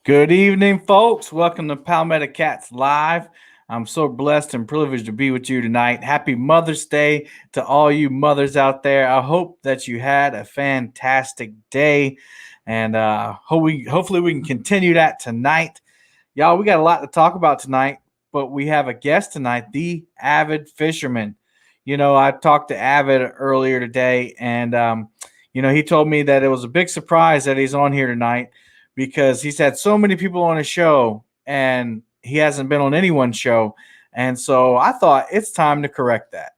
Good evening, folks. Welcome to Palmetto Cats Live. I'm so blessed and privileged to be with you tonight. Happy Mother's Day to all you mothers out there. I hope that you had a fantastic day, and hopefully we can continue that tonight. Y'all, we got a lot to talk about tonight, but we have a guest tonight, the Avid Fisherman. I talked to Avid earlier today, and he told me that it was a big surprise that he's on here tonight because he's had so many people on his show and he hasn't been on anyone's show. And so I thought it's time to correct that.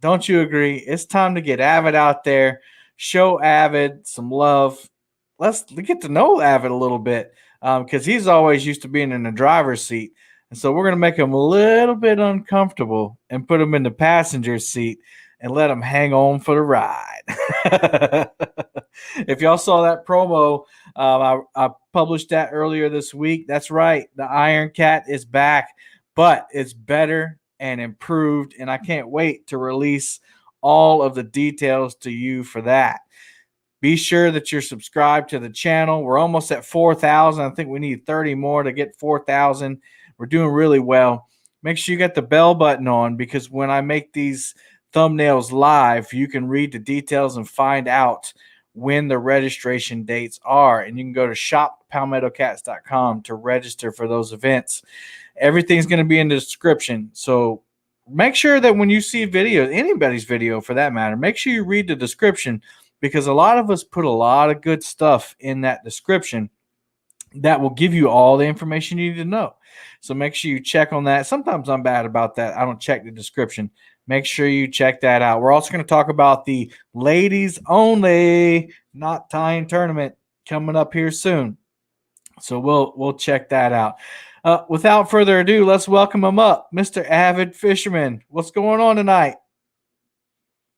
Don't you agree? It's time to get Avid out there, show Avid some love. Let's get to know Avid a little bit because he's always used to being in the driver's seat. And so we're going to make him a little bit uncomfortable and put him in the passenger seat and let him hang on for the ride. If y'all saw that promo, I published that earlier this week. That's right. The Iron Cat is back, but it's better and improved, and I can't wait to release all of the details to you for that. Be sure that you're subscribed to the channel. We're almost at 4,000. I think we need 30 more to get 4,000. We're doing really well. Make sure you get the bell button on because when I make these thumbnails live, you can read the details and find out when the registration dates are. And you can go to shoppalmettocats.com to register for those events. Everything's going to be in the description. So make sure that when you see videos, anybody's video for that matter, make sure you read the description because a lot of us put a lot of good stuff in that description that will give you all the information you need to know. So make sure you check on that. Sometimes I'm bad about that. I don't check the description. Make sure you check that out. We're also going to talk about the ladies only knot tying tournament coming up here soon. So we'll check that out. Without further ado, let's welcome him up, Mr. Avid Fisherman. What's going on tonight?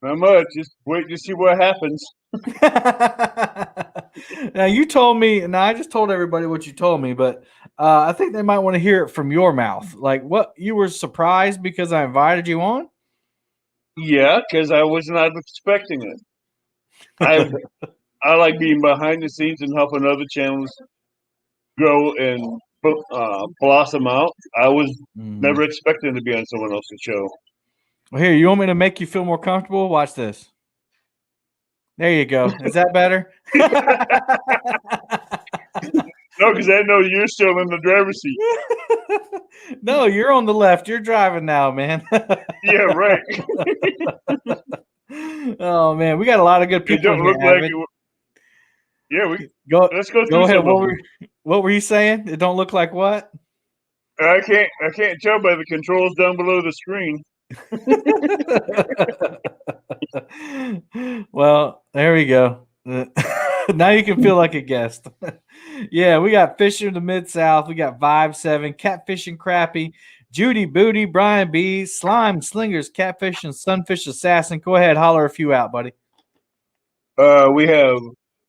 Not much. Just wait to see what happens. Now you told me, and I just told everybody what you told me, but I think they might want to hear it from your mouth. Like, what, you were surprised because I invited you on? Yeah, because I was not expecting it. I like being behind the scenes and helping other channels grow and blossom out. I was never expecting to be on someone else's show. Well, here, you want me to make you feel more comfortable? Watch this. There you go. Is that better? No, because I know you're still in the driver's seat. No, you're on the left. You're driving now, man. Yeah, right. Oh man, we got a lot of good people. It don't look like it. Yeah, let's go through ahead. some What were you saying? It don't look like what? I can't tell by the controls down below the screen. Well, there we go. Now you can feel like a guest. Yeah, we got Fisher in the Mid-South. We got Vibe 7, Catfishing Crappy, Judy Booty, Brian B, Slime Slingers, Catfish, and Sunfish Assassin. Go ahead, holler a few out, buddy. We have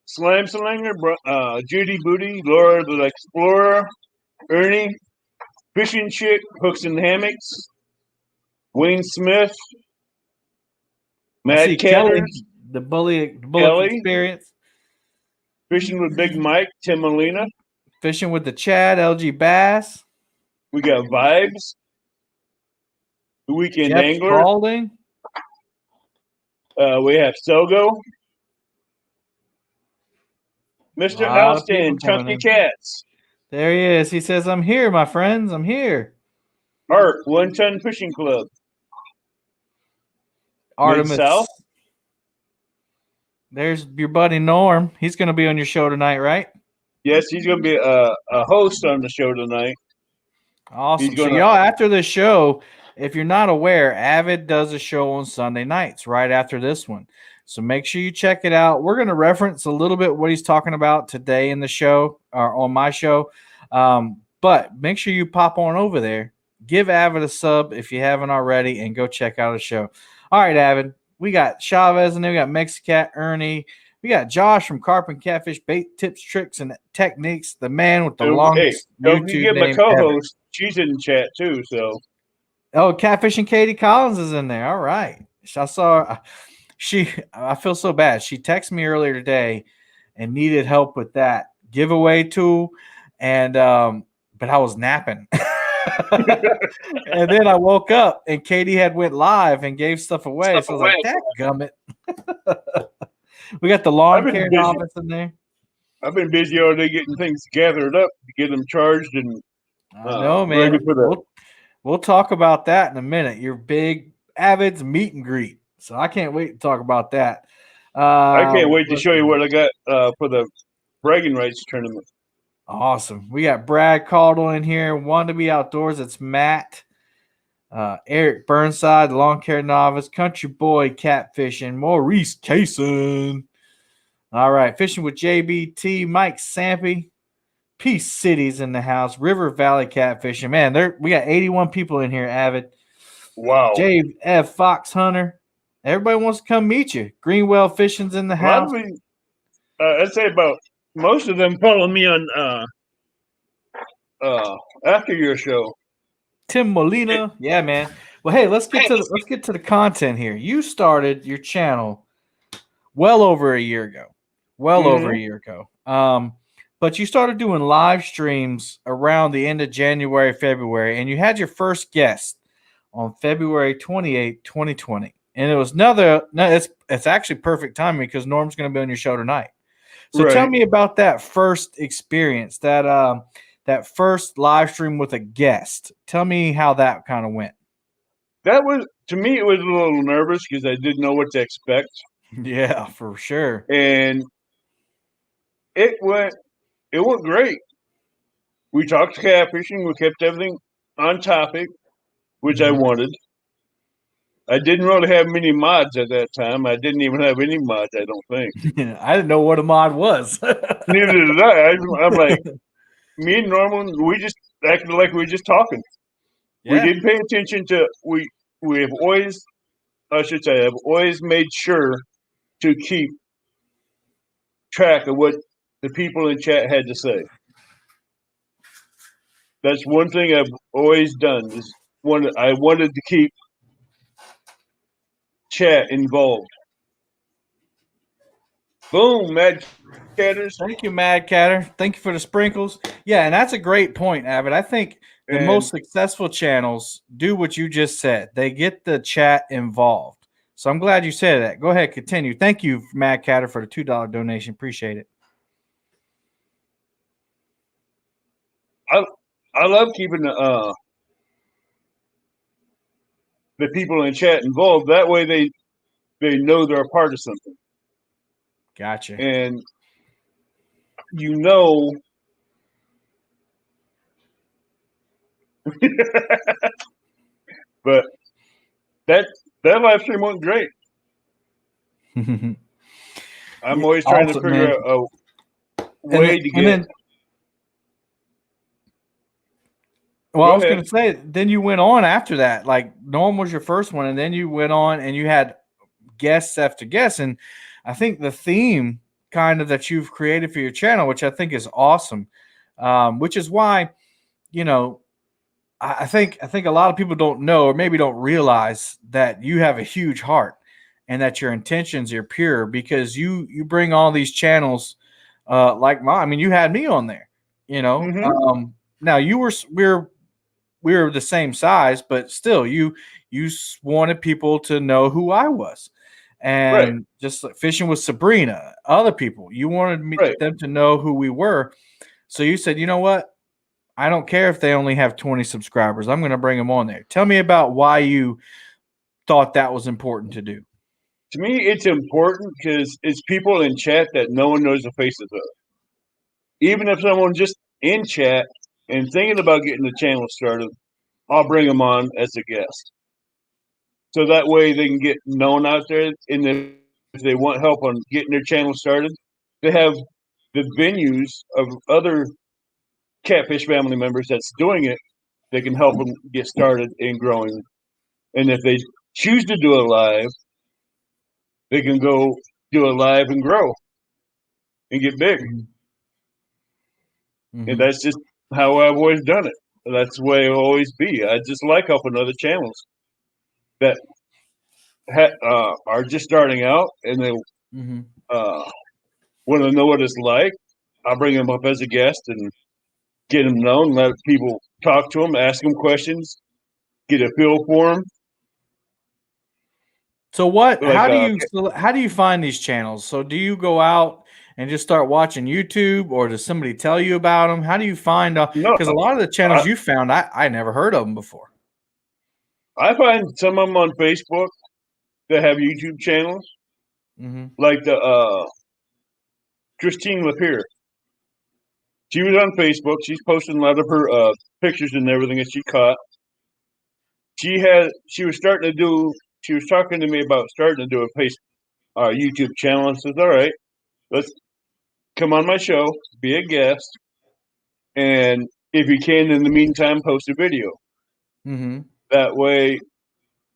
Slime Slinger, Judy Booty, Laura the Explorer, Ernie, Fishing Chick, Hooks and Hammocks, Wayne Smith, Mad Kelly, the bully Kelly, experience. Fishing with Big Mike, Tim Molina. Fishing with the Chad, LG Bass. We got Vibes, the Weekend Jeff Angler. Spalding. We have Sogo, Mr. Alston, Chunky Cats. There he is. He says, "I'm here, my friends. I'm here." Art, 1 Ton Fishing Club. Artemis. South. There's your buddy Norm. He's going to be on your show tonight, right? Yes, he's going to be a host on the show tonight. Awesome. So y'all, after this show, if you're not aware, Avid does a show on Sunday nights right after this one. So make sure you check it out. We're going to reference a little bit what he's talking about today in the show or on my show. But make sure you pop on over there. Give Avid a sub if you haven't already and go check out his show. All right, Avid. We got Chavez and then we got Mexicat, Ernie. We got Josh from Carp and Catfish Bait Tips, Tricks, and Techniques. The man with the longest don't forget my co-host. She's in chat too. So, Catfish and Katie Collins is in there. All right. I saw I feel so bad. She texted me earlier today and needed help with that giveaway tool. and but I was napping. And then I woke up and Katie had went live and gave stuff away. So I was like, "Dadgummit." We got the I've lawn been care busy. novice in there. I've been busy all day getting things gathered up to get them charged and I know, ready man. for the. We'll talk about that in a minute. Your big Avid's meet and greet. So I can't wait to talk about that. I can't wait to Let's show you see. what I got for the bragging rights tournament. Awesome. We got Brad Caldwell in here. Want to be outdoors. It's Matt. Eric Burnside, lawn care novice, country boy catfishing, Maurice Kaysen. All right, fishing with JBT, Mike Sampy, Peace City's in the house, River Valley catfishing. Man, we got 81 people in here, Avid. Wow. Dave F. Fox Hunter. Everybody wants to come meet you. Greenwell Fishing's in the A lot house. of them, I'd say about most of them follow me on after your show. Tim Molina. Yeah, man. Well, hey, let's get to the content here. You started your channel well over a year ago. But you started doing live streams around the end of January, February, and you had your first guest on February 28th, 2020. And it was it's actually perfect timing because Norm's going to be on your show tonight. So tell me about that first experience, that first live stream with a guest. Tell me how that kind of went. That was, to me, it was a little nervous because I didn't know what to expect. Yeah, for sure. And it went great. We talked catfishing. We kept everything on topic, which I wanted. I didn't really have many mods at that time. I didn't even have any mods, I don't think. I didn't know what a mod was. Neither did I. I'm like, me and Norman, we just acted like we were just talking. Yeah. We didn't pay attention to, we have always, I should say, I've always made sure to keep track of what the people in chat had to say. That's one thing I've always done is I wanted to keep chat involved. Boom, Mad Catters. Thank you, Mad Catter. Thank you for the sprinkles. Yeah, and that's a great point, Avid. I think the most successful channels do what you just said. They get the chat involved. So I'm glad you said that. Go ahead, continue. Thank you, Mad Catter, for the $2 donation. Appreciate it. I love keeping the people in chat involved. That way they know they're a part of something. Gotcha. And you know but that live stream went great. I'm always trying to figure out a way to get. Well, I was going to say, then you went on after that. Like, Norm was your first one, and then you went on and you had guests after guests. And I think the theme kind of that you've created for your channel, which I think is awesome, which is why, you know, I think a lot of people don't know or maybe don't realize that you have a huge heart and that your intentions are pure because you bring all these channels like mine. I mean, you had me on there, you know. Now we were the same size, but still you wanted people to know who I was. And just like fishing with Sabrina, other people, you wanted them to know who we were. So you said, you know what? I don't care if they only have 20 subscribers. I'm going to bring them on there. Tell me about why you thought that was important to do. To me, it's important because it's people in chat that no one knows the faces of. Even if someone just in chat and thinking about getting the channel started, I'll bring them on as a guest. So that way they can get known out there. And if they want help on getting their channel started, they have the venues of other Catfish family members that's doing it. They can help them get started in growing. And if they choose to do it live, they can go do it live and grow and get big. And that's just how I've always done it. That's the way it'll always be. I just like helping other channels that are just starting out and they want to know what it's like. I'll bring them up as a guest and get them known, let people talk to them, ask them questions, get a feel for them. So what? Like, How do you find these channels? So do you go out and just start watching YouTube, or does somebody tell you about them? How do you find? no, Because a lot of the channels I, you found, I never heard of them before. I find some of them on Facebook that have YouTube channels, Mm-hmm. like the Christine Lapierre. She was on Facebook. She's posting a lot of her pictures and everything that she caught. She was starting to do. She was talking to me about starting to do a YouTube channel. I says, "All right, let's come on my show, be a guest, and if you can, in the meantime, post a video. Mm-hmm. That way,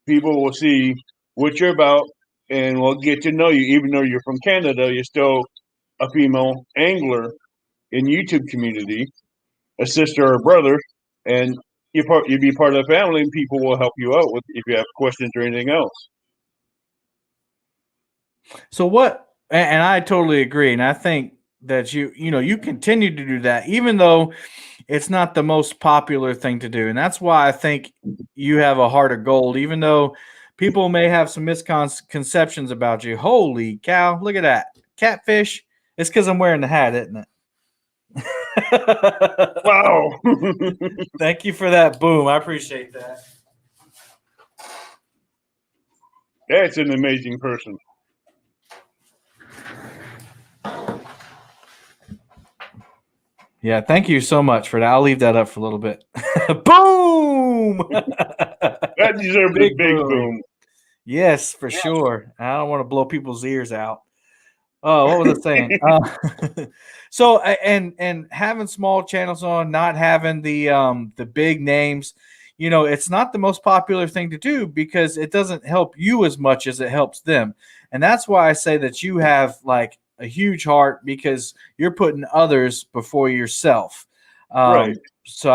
people will see what you're about, and will get to know you. Even though you're from Canada, you're still a female angler in YouTube community, a sister or a brother, and you'd be part of the family, and people will help you out with if you have questions or anything else." So what? And I totally agree, and I think that you continue to do that, even though it's not the most popular thing to do, and that's why I think you have a heart of gold, even though people may have some misconceptions about you. Holy cow! Look at that catfish. It's because I'm wearing the hat, isn't it? Wow. Thank you for that. Boom. I appreciate that. That's an amazing person. Yeah, thank you so much for that. I'll leave that up for a little bit. Boom! That deserves a big boom. Yes, for sure. I don't want to blow people's ears out. Oh, what was I saying? So and having small channels on, not having the big names, it's not the most popular thing to do because it doesn't help you as much as it helps them. And that's why I say that you have like a huge heart because you're putting others before yourself. Right. So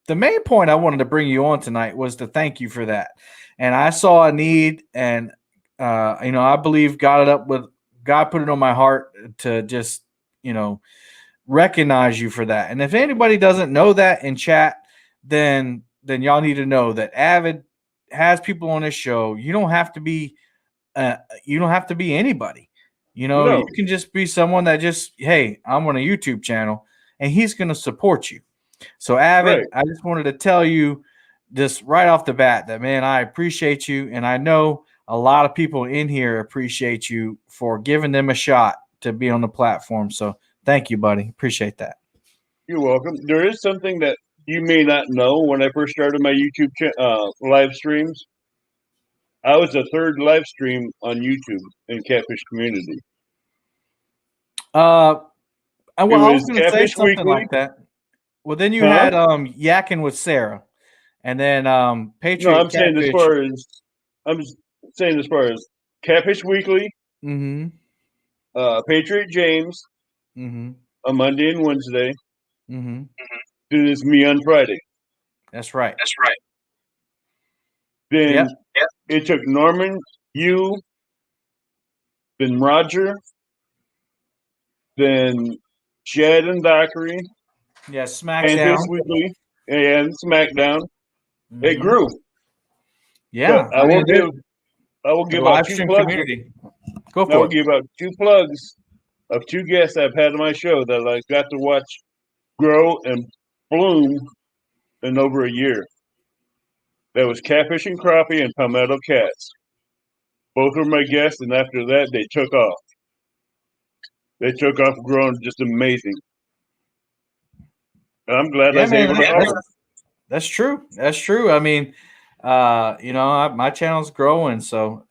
the main point I wanted to bring you on tonight was to thank you for that. And I saw a need, and I believe God put it on my heart to just, recognize you for that. And if anybody doesn't know that in chat, then y'all need to know that Avid has people on his show. You don't have to be anybody. You No. can just be someone that just, hey, I'm on a YouTube channel, and he's going to support you. So, Avid, Right. I just wanted to tell you just right off the bat that, man, I appreciate you. And I know a lot of people in here appreciate you for giving them a shot to be on the platform. So, thank you, buddy. Appreciate that. You're welcome. There is something that you may not know. When I first started my YouTube live streams, I was the third live stream on YouTube in Catfish community. Well, I It was was going to say Catfish something Weekly. like that. Well, then you Huh? had Yakking with Sarah, and then No, Patriot Catfish. I'm saying as far as Catfish Weekly, Mm-hmm. Patriot James Mm-hmm. on Monday and Wednesday. Mm-hmm. Then it's me on Friday. That's right. Then Yep. it took Norman, you, then Roger, then Chad and Dockery, Yeah. Panfish SmackDown. Weekly, and SmackDown. It Mm-hmm. grew. But Yeah. I mean, I will the give out live two stream plugs. community. Go I for will it. give out two plugs of two guests I've had on my show that I got to watch grow and bloom in over a year. That was Catfish and Crappie and Palmetto Cats. Both were my guests, and after that, they took off. They took off, growing just amazing. And I'm glad I Yeah, was man. able to help them. That's true. That's true. I mean, my channel's growing. So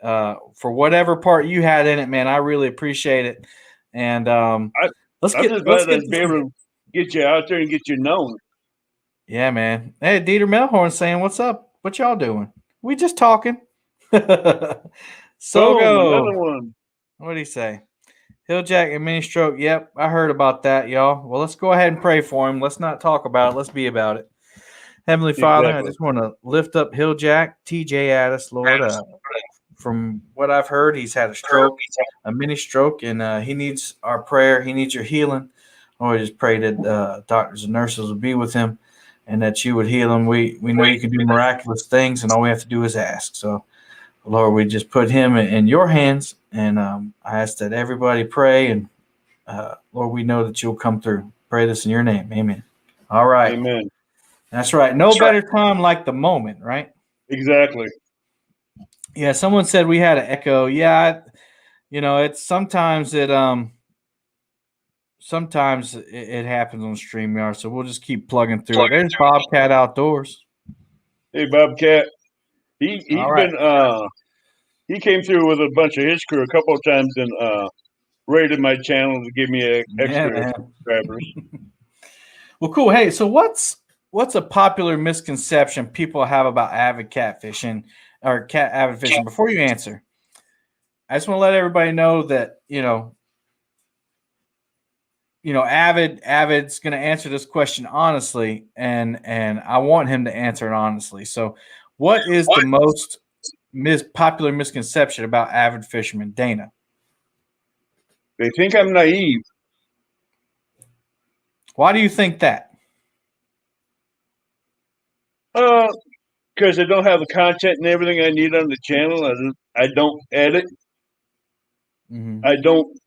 for whatever part you had in it, man, I really appreciate it. And I'm just let's glad get I'd be able to get you out there and get you known. Yeah, man. Hey, Dieter Melhorn saying, "What's up? What y'all doing? We just talking." Boom, another Sogo, one. what did he say? Hilljack and mini stroke. Yep, I heard about that, y'all. Well, let's go ahead and pray for him. Let's not talk about it. Let's be about it. Heavenly Father, I Exactly. just want to lift up Hilljack, TJ Addis, Lord. From what I've heard, he's had a stroke, a mini stroke, and he needs our prayer. He needs your healing. Lord, we just pray that doctors and nurses would be with him, and that you would heal him. We know you can do miraculous things, and all we have to do is ask. So, Lord, we just put him in your hands, and I ask that everybody pray, and Lord, we know that you'll come through. Pray this in your name. Amen. All right. Amen. That's right. No better time like the moment, right? Exactly. Yeah, someone said we had an echo. Yeah, it's sometimes it happens on StreamYard, so we'll just keep plugging through it. There's Bobcat Outdoors. Hey, Bobcat. He's All right. been he came through with a bunch of his crew a couple of times and rated my channel to give me extra subscribers. Well, cool. Hey, so what's a popular misconception people have about avid catfishing or avid fishing? Before you answer, I just want to let everybody know that Avid's going to answer this question honestly, and I want him to answer it honestly. So, what is the most popular misconception about avid fishermen, Dana? They think I'm naive. Why do you think that? Because I don't have the content and everything I need on the channel. I don't edit. Mm-hmm. I don't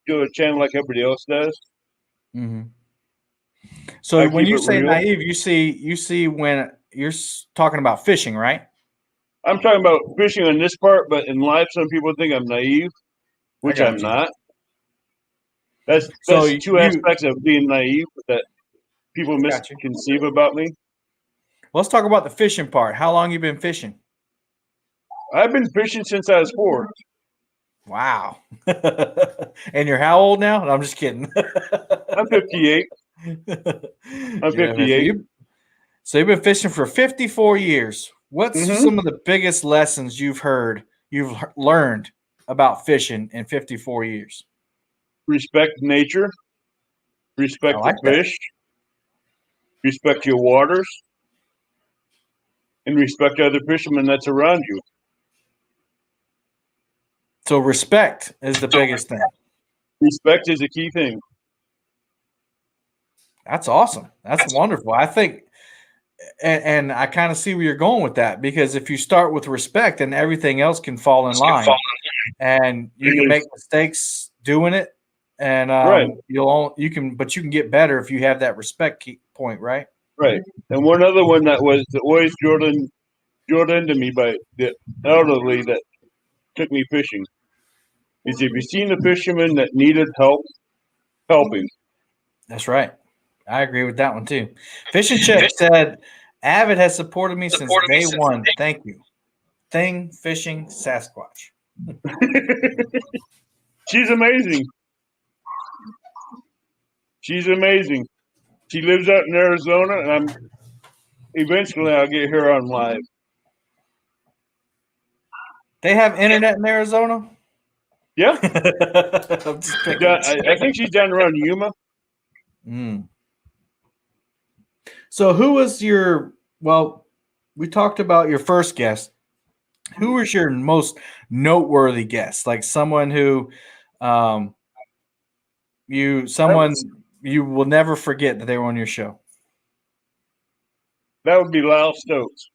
do a channel like everybody else does. Mm-hmm. So when you say real. naive, you see when you're talking about fishing, right? I'm talking about fishing on this part, but in life, some people think I'm naive, which I'm not. That's two aspects of being naive that people misconceive about me. Let's talk about the fishing part. How long you been fishing? I've been fishing since I was 4. Wow. And you're how old now? No, I'm just kidding. I'm 58. I'm 58. So you've been fishing for 54 years. What's some of the biggest lessons you've learned about fishing in 54 years? Respect nature. Respect the fish. Respect your waters. And respect other fishermen that's around you. So respect is the biggest thing. Respect is a key thing. That's awesome. That's wonderful. I think, and I kind of see where you're going with that, because if you start with respect, then everything else can fall in line, and you can make mistakes doing it, and you can get better if you have that respect point, right? Right. And one other one that was always drilled into me by the elderly that took me fishing is, if you seen a fisherman that needed help, help him. That's right. I agree with that one too. Fishing Check said, Avid has supported me since day one. Thank you. Thing Fishing Sasquatch. She's amazing. She's amazing. She lives out in Arizona, and eventually I'll get her on live. They have internet in Arizona? Yeah. I think she's down around Yuma. So who was we talked about your first guest. Who was your most noteworthy guest? Like someone who you will never forget that they were on your show. That would be Lyle Stokes.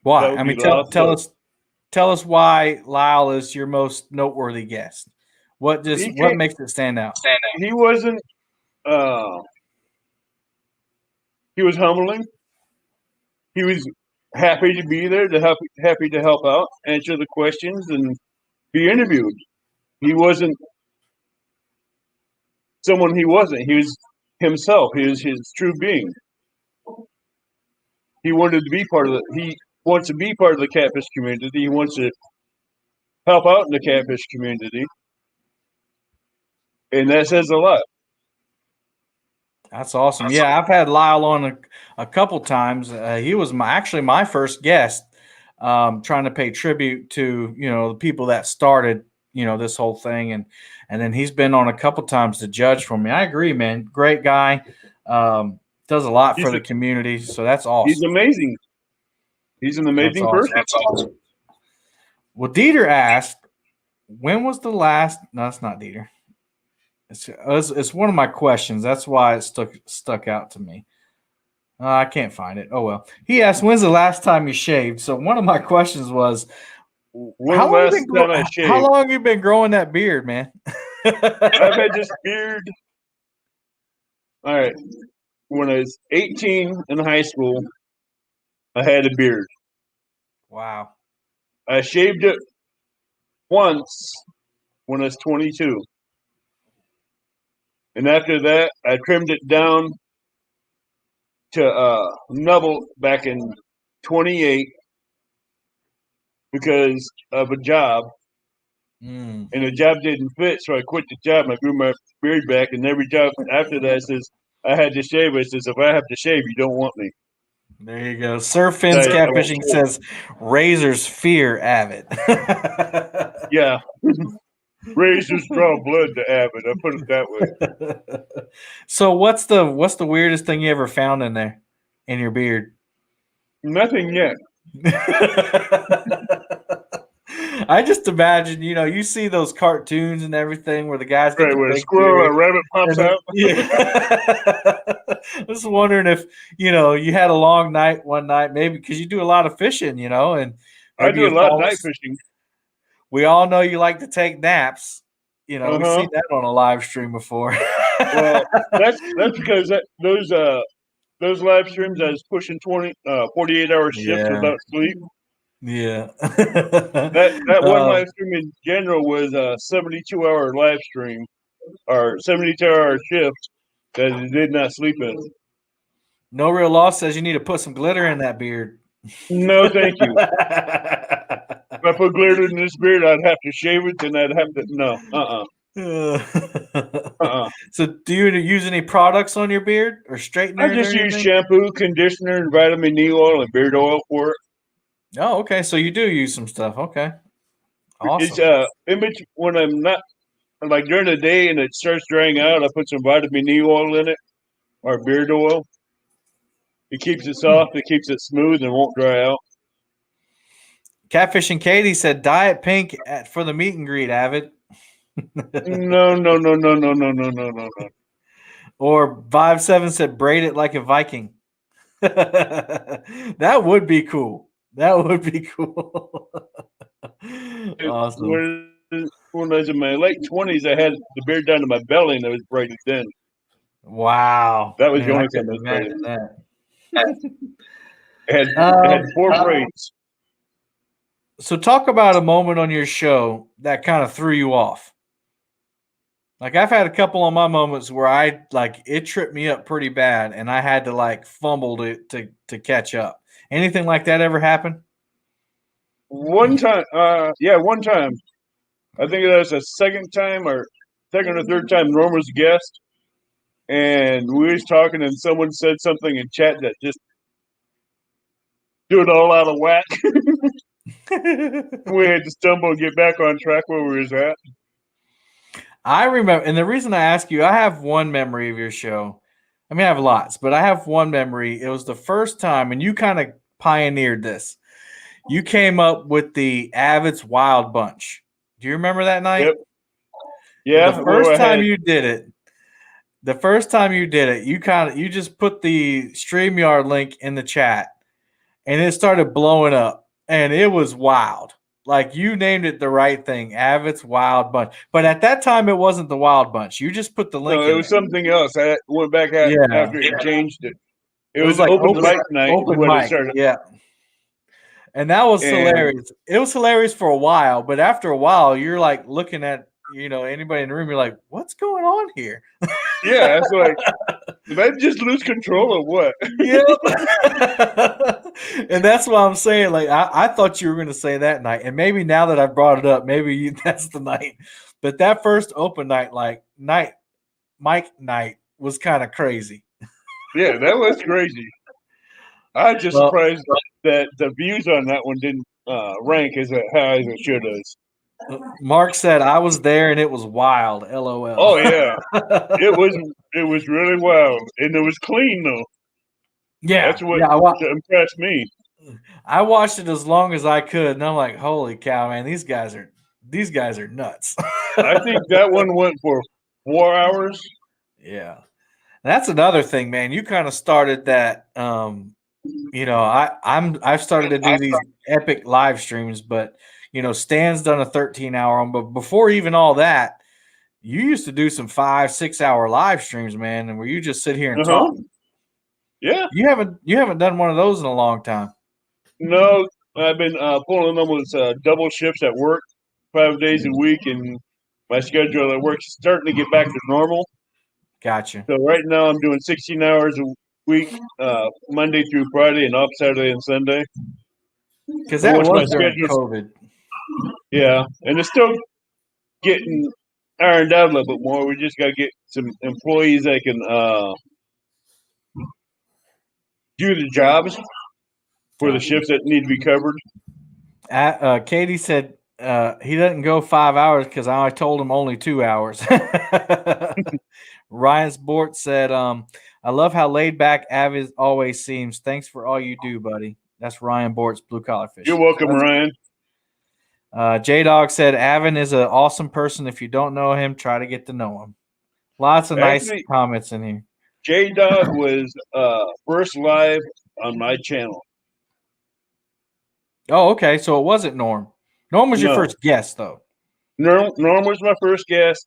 Why? I mean, tell us why Lyle is your most noteworthy guest. What makes it stand out? He wasn't. He was humbling. He was happy to be there, happy to help out, answer the questions, and be interviewed. He wasn't someone he wasn't. He was himself. He was his true being. He wanted to be part of He wants to be part of the catfish community. He wants to help out in the catfish community, and that says a lot. That's awesome. Yeah, I've had Lyle on a couple times. He was actually my first guest, trying to pay tribute to the people that started this whole thing, and then he's been on a couple times to judge for me. I agree, man. Great guy. Does a lot for the community, so that's awesome. He's amazing. He's an amazing person. That's awesome. Well, Dieter asked, when was the last? No, it's not Dieter. It's one of my questions. That's why it stuck out to me. I can't find it. Oh well. He asked, "When's the last time you shaved?" So one of my questions was, When the last time I how shaved, long have you been growing that beard, man? I've had this beard. All right. When I was 18 in high school, I had a beard. Wow. I shaved it once when I was 22. And after that, I trimmed it down to nubble back in 28 because of a job. Mm. And the job didn't fit, so I quit the job. And I grew my beard back, and every job after that says I had to shave. It says if I have to shave, you don't want me. There you go. Sir Finn's Catfishing says razors fear Avid. Yeah, razors draw blood to Avid. I put it that way. So what's the weirdest thing you ever found in there, in your beard? Nothing yet. I just imagine, you see those cartoons and everything where the guys get Right, the where a big squirrel or beard. a rabbit pops Then, out. I was wondering if you had a long night one night, maybe because you do a lot of fishing, and I maybe do a you've lot of night always. fishing. We all know you like to take naps. We've Uh-huh. seen that on a live stream before. Well, that's because those live streams I was pushing 48-hour shifts Yeah, without sleep. yeah. That one live stream in general was a 72-hour live stream or 72-hour shift that I did not sleep in. No Real Law says you need to put some glitter in that beard. No, thank you. If I put glitter in this beard, I'd have to shave it, and I'd have to no. So, do you use any products on your beard or I straighteners or just use anything? shampoo, conditioner, and vitamin E oil and beard oil for it. Oh, okay. So you do use some stuff. Okay, It's awesome. image when I'm not like during the day and it starts drying out. I put some vitamin E oil in it or beard oil. It keeps it soft. It keeps it smooth and won't dry out. Catfishing Katie said diet pink for the meet and greet, Avid. No. Or Vibe 7 said braid it like a Viking. That would be cool. That would be cool. Awesome. When I was in my late 20s, I had the beard down to my belly and I was braided thin. Wow. That was Man, the I only time I couldn't was braided. imagine that. It had 4 braids. So talk about a moment on your show that kind of threw you off. Like I've had a couple of my moments where it tripped me up pretty bad and I had to fumble to catch up. Anything like that ever happen? One time, one time. I think that was the second time or second or third time Norm was a guest. And we was talking and someone said something in chat that just threw it all out of whack. We had to stumble and get back on track where we was at. I remember, and the reason I ask you, I have one memory of your show. I mean, I have lots, but I have one memory. It was the first time, and you kind of pioneered this. You came up with the Avid's Wild Bunch. Do you remember that night? Yep. Yeah. The first time you did it, you just put the StreamYard link in the chat, and it started blowing up, and it was wild. Like you named it the right thing, Avid's Wild Bunch. But at that time, it wasn't the Wild Bunch. You just put the link. No, it was something else. I went back after it changed it. It was like open mic night. Open mic, yeah. And that was hilarious. It was hilarious for a while, but after a while, you're like looking at anybody in the room. You're like, "What's going on here?" Yeah, it's like, did I just lose control or what? Yep. And that's what I'm saying. Like, I thought you were going to say that night, and maybe now that I brought it up, maybe that's the night. But that first open night, mic night, was kind of crazy. Yeah, that was crazy. I was just surprised that the views on that one didn't rank as high as it should have. Mark said I was there and it was wild. LOL. Oh yeah, it was really wild, and it was clean though. Yeah, that's what impressed me. I watched it as long as I could, and I'm like, holy cow, man, these guys are these guys are nuts. I think that one went for 4 hours. Yeah. That's another thing, man. You kind of started that. I've started to do these epic live streams, but Stan's done a 13-hour one. But before even all that, you used to do some 5-6 hour live streams, man, and where you just sit here and talk. Yeah. You haven't done one of those in a long time. No, I've been pulling them with double shifts at work, 5 days a week, and my schedule at work is starting to get back to normal. Gotcha. So right now I'm doing 16 hours a week, Monday through Friday, and off Saturday and Sunday. Because that was during COVID. Yeah, and it's still getting ironed out a little bit more. We just got to get some employees that can do the jobs for the shifts that need to be covered. Katie said he doesn't go 5 hours because I told him only 2 hours. Ryan Sport said, I love how laid back Avid always seems. Thanks for all you do, buddy. That's Ryan Bort's Blue Collar Fish. You're welcome, Ryan. J-Dog said, Avin is an awesome person. If you don't know him, try to get to know him. Lots of nice comments in here. J-Dog was first live on my channel. Oh, okay. So it wasn't Norm. Norm was your first guest, though. Norm was my first guest.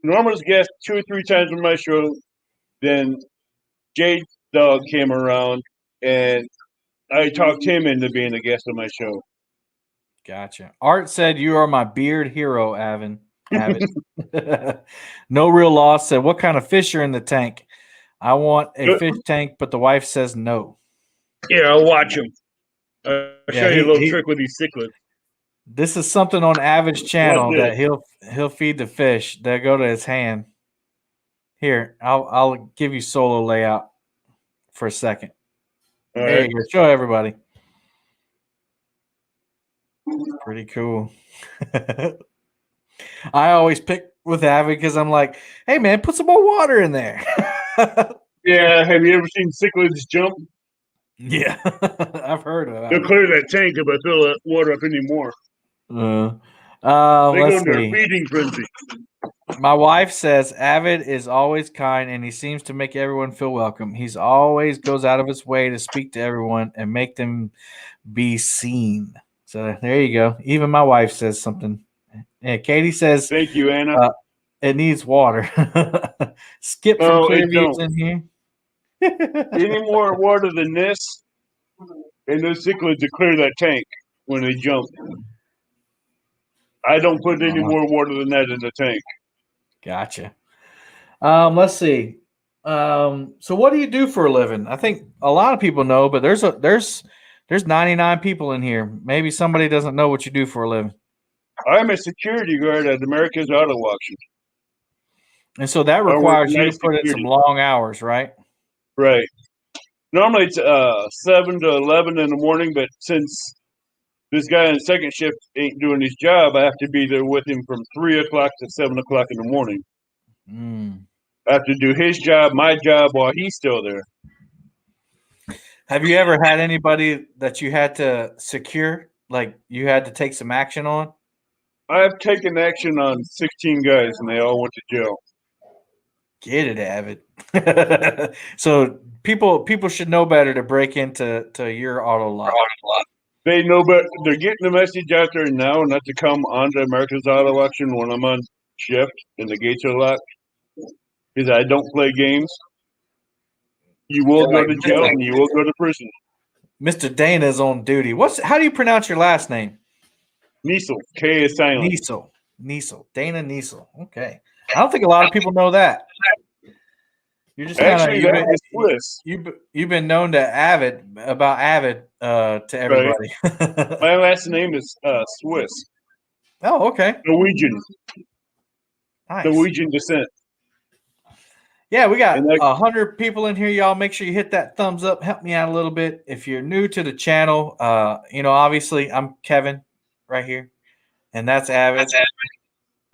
Norm was guest 2 or 3 times on my show. Then J-Dog came around, and I talked him into being a guest on my show. Gotcha. Art said, you are my beard hero, Avin. No Real Loss said, what kind of fish are in the tank? I want a fish tank, but the wife says no. Yeah, I'll watch him. I'll show you a little trick with these cichlids. This is something on Avid's channel that he'll feed the fish. They'll go to his hand. Here, I'll give you solo layout for a second. There you go. Show everybody. Pretty cool. I always pick with Avid because I'm like, hey man, put some more water in there. Yeah, have you ever seen cichlids jump? Yeah, I've heard of it. They'll clear that tank if I fill that water up anymore. They go into a feeding frenzy. My wife says Avid is always kind and he seems to make everyone feel welcome. He's always goes out of his way to speak to everyone and make them be seen. So there you go. Even my wife says something. Yeah, Katie says, thank you, Anna. It needs water. Skip from Clearview's in here. Any more water than this, and those cichlids to clear that tank when they jump. I don't put any more water than that in the tank. Gotcha. Let's see. So what do you do for a living? I think a lot of people know, but there's 99 people in here. Maybe somebody doesn't know what you do for a living. I'm a security guard at America's Auto Auction. And so that requires you to put in some long hours, right? Right. Normally it's 7 to 11 in the morning, but since this guy on second shift ain't doing his job, I have to be there with him from 3 o'clock to 7 o'clock in the morning. I have to do his job, my job, while he's still there. Have you ever had anybody that you had to secure, like you had to take some action on? I've taken action on 16 guys, and they all went to jail. Get it, Avid. So people should know better to break into your auto lot. They know, but they're getting the message out there now not to come onto America's Auto Auction when I'm on shift and the gates are locked, because I don't play games. You will go to jail and you will go to prison. Mr. Dana's on duty. How do you pronounce your last name? Niesel. K is silent. Niesel. Dana Niesel. Okay. I don't think a lot of people know that. You're just you've been known to Avid to everybody. Right. My last name is Swiss. Oh, okay. Norwegian. Nice. Norwegian descent. Yeah, we got 100 people in here. Y'all make sure you hit that thumbs up. Help me out a little bit. If you're new to the channel, obviously I'm Kevin right here. And that's Avid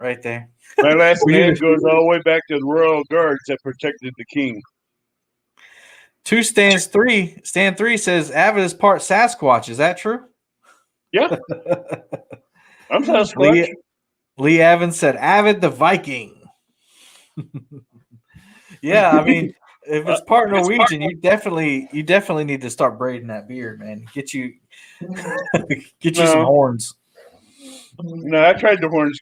right there. My last name goes all the way back to the Royal Guards that protected the king. 2 stands 3. Stand 3 says Avid is part Sasquatch. Is that true? Yeah. I'm Sasquatch. Lee Evans said, "Avid the Viking." Yeah, I mean, if it's part Norwegian, you definitely need to start braiding that beard, man. Get you some No, horns. no, I tried the horns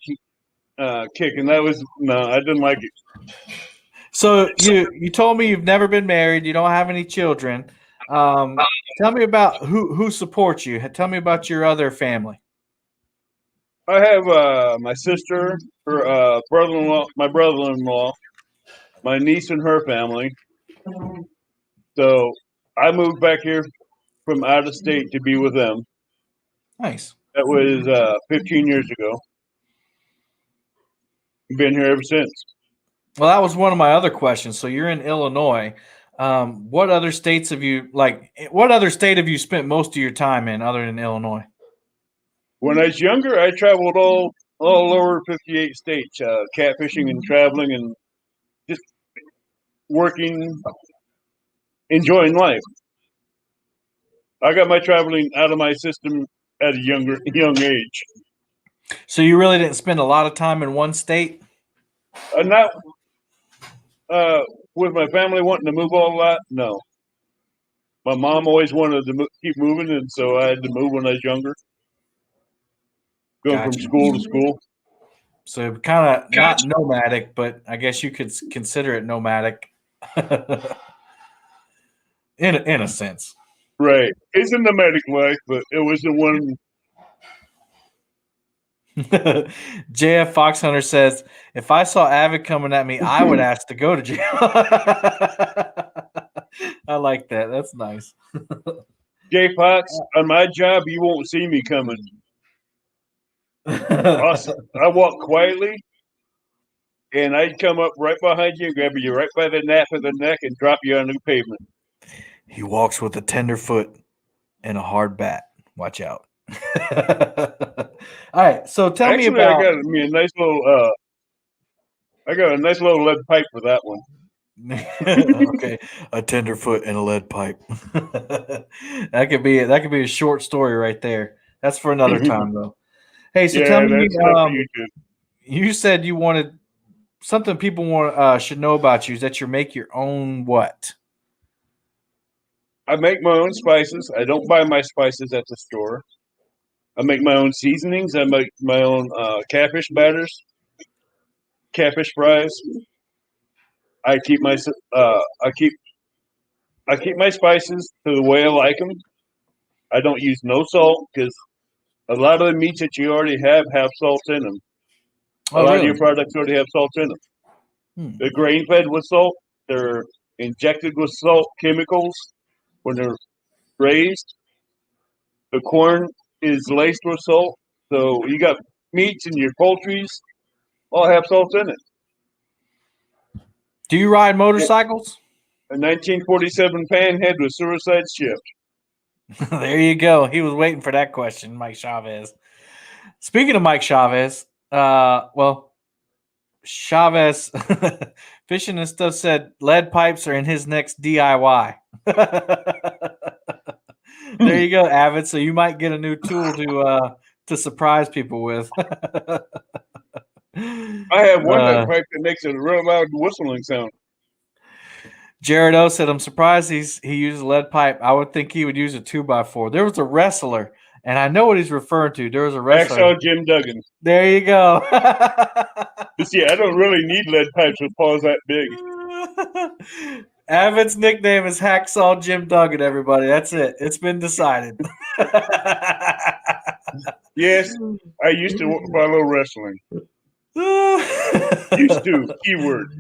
kick, and that was no, I didn't like it. So you told me you've never been married, you don't have any children. Tell me about who supports you. Tell me about your other family. I have my sister, her brother-in-law, my brother-in-law, my niece and her family. So I moved back here from out of state to be with them. Nice. That was 15 years ago. Been here ever since. Well, that was one of my other questions. So you're in Illinois. What other states have you what other state have you spent most of your time in other than Illinois? When I was younger, I traveled all over 58 states, catfishing and traveling and just working, enjoying life. I got my traveling out of my system at a young age. So you really didn't spend a lot of time in one state? Not with my family wanting to move all a lot. No, my mom always wanted to keep moving, and so I had to move when I was younger, going from Gotcha. school to school. So kind of not nomadic, but I guess you could consider it nomadic in a sense. Right, it's a nomadic life, but it was the one. JF Fox Hunter says, if I saw Avid coming at me, I would ask to go to jail. I like that. That's nice. Jay Fox, on my job, you won't see me coming. Awesome. I walk quietly, and I'd come up right behind you, grab you right by the nape of the neck, and drop you on the pavement. He walks with a tender foot and a hard bat. Watch out. All right. So tell me about. I got me a nice little. I got a nice little lead pipe for that one. Okay, a tender foot and a lead pipe. That could be a short story right there. That's for another time though. Hey, so tell me, you said you wanted something people should know about you is that you make your own what? I make my own spices. I don't buy my spices at the store. I make my own seasonings. I make my own catfish batters, catfish fries. I keep my I keep my spices to the way I like them. I don't use no salt because a lot of the meats that you already have salt in them. A lot of your products already have salt in them. They're grain fed with salt. They're injected with salt chemicals when they're raised. The corn is laced with salt. So you got meats and your poultries all have salt in it. Do you ride motorcycles? A 1947 Panhead with suicide shift. There you go. He was waiting for that question, Mike Chavez. Speaking of Mike Chavez, Chavez Fishing and Stuff said lead pipes are in his next DIY. There you go, Avid. So you might get a new tool to surprise people with. I have one lead pipe that makes a real loud whistling sound. Jared O said, "I'm surprised he uses lead pipe. I would think he would use a 2x4." There was a wrestler, and I know what he's referring to. There was a wrestler. Hacksaw Jim Duggan. There you go. See, I don't really need lead pipes with paws that big. Avid's nickname is Hacksaw Jim Duggan, everybody. That's it. It's been decided. Yes, I used to follow wrestling. Used to, keyword.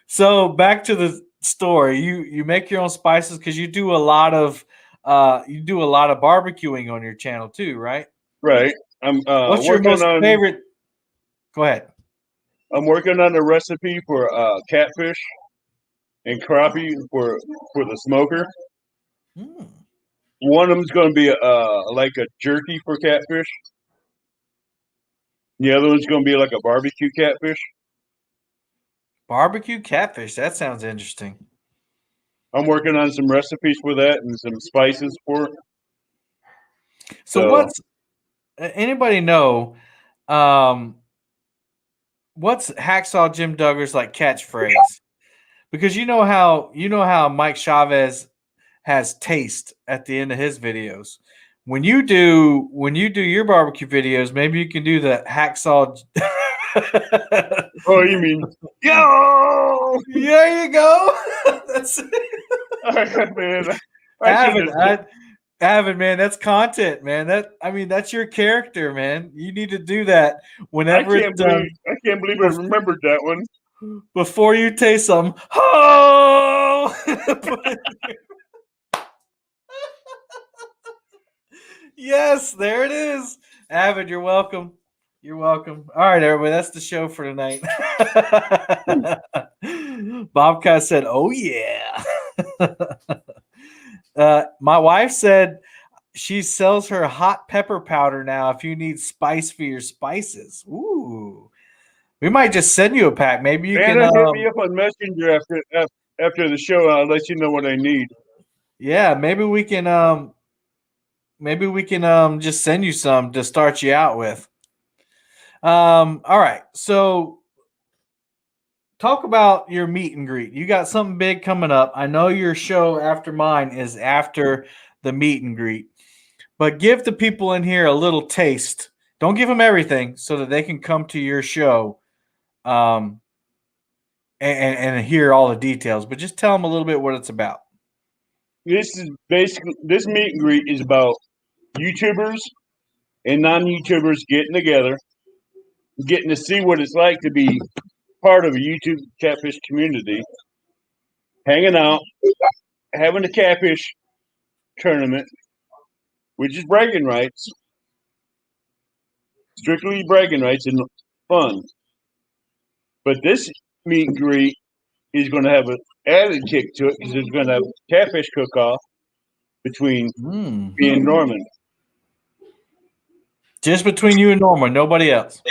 So back to the story. You make your own spices because you do a lot of barbecuing on your channel too, right? Right. What's your most favorite? Go ahead. I'm working on a recipe for catfish and crappie for the smoker. One of them's going to be like a jerky for catfish. The other one's going to be like a barbecue catfish. Barbecue catfish. That sounds interesting. I'm working on some recipes for that and some spices for it. So anybody know um, what's Hacksaw Jim Duggar's like catchphrase? Because you know how Mike Chavez has taste at the end of his videos. When you do your barbecue videos, maybe you can do the hacksaw. Oh, you mean yo? There you go. That's Man, I should Avid. have. Avid, man. That's content, man. That's your character, man. You need to do that whenever it's done. I can't believe I remembered that one. Before you taste some. Oh! Yes, there it is. Avid, you're welcome. You're welcome. All right, everybody, that's the show for tonight. Bobcat said, "Oh yeah." My wife said she sells her hot pepper powder now. If you need spice for your spices, ooh, we might just send you a pack. Maybe you can. Anna, hit me up on Messenger after the show. I'll let you know what I need. Yeah, maybe we can. Just send you some to start you out with. All right. So talk about your meet and greet. You got something big coming up. I know your show after mine is after the meet and greet, but give the people in here a little taste. Don't give them everything so that they can come to your show um, and hear all the details, but just tell them a little bit what it's about. This meet and greet is about YouTubers and non-YouTubers getting together, getting to see what it's like to be part of a YouTube catfish community, hanging out, having a catfish tournament, which is bragging rights, strictly bragging rights and fun. But this meet and greet is going to have an added kick to it because it's going to have a catfish cook-off between me and Norman. Just between you and Norman, nobody else.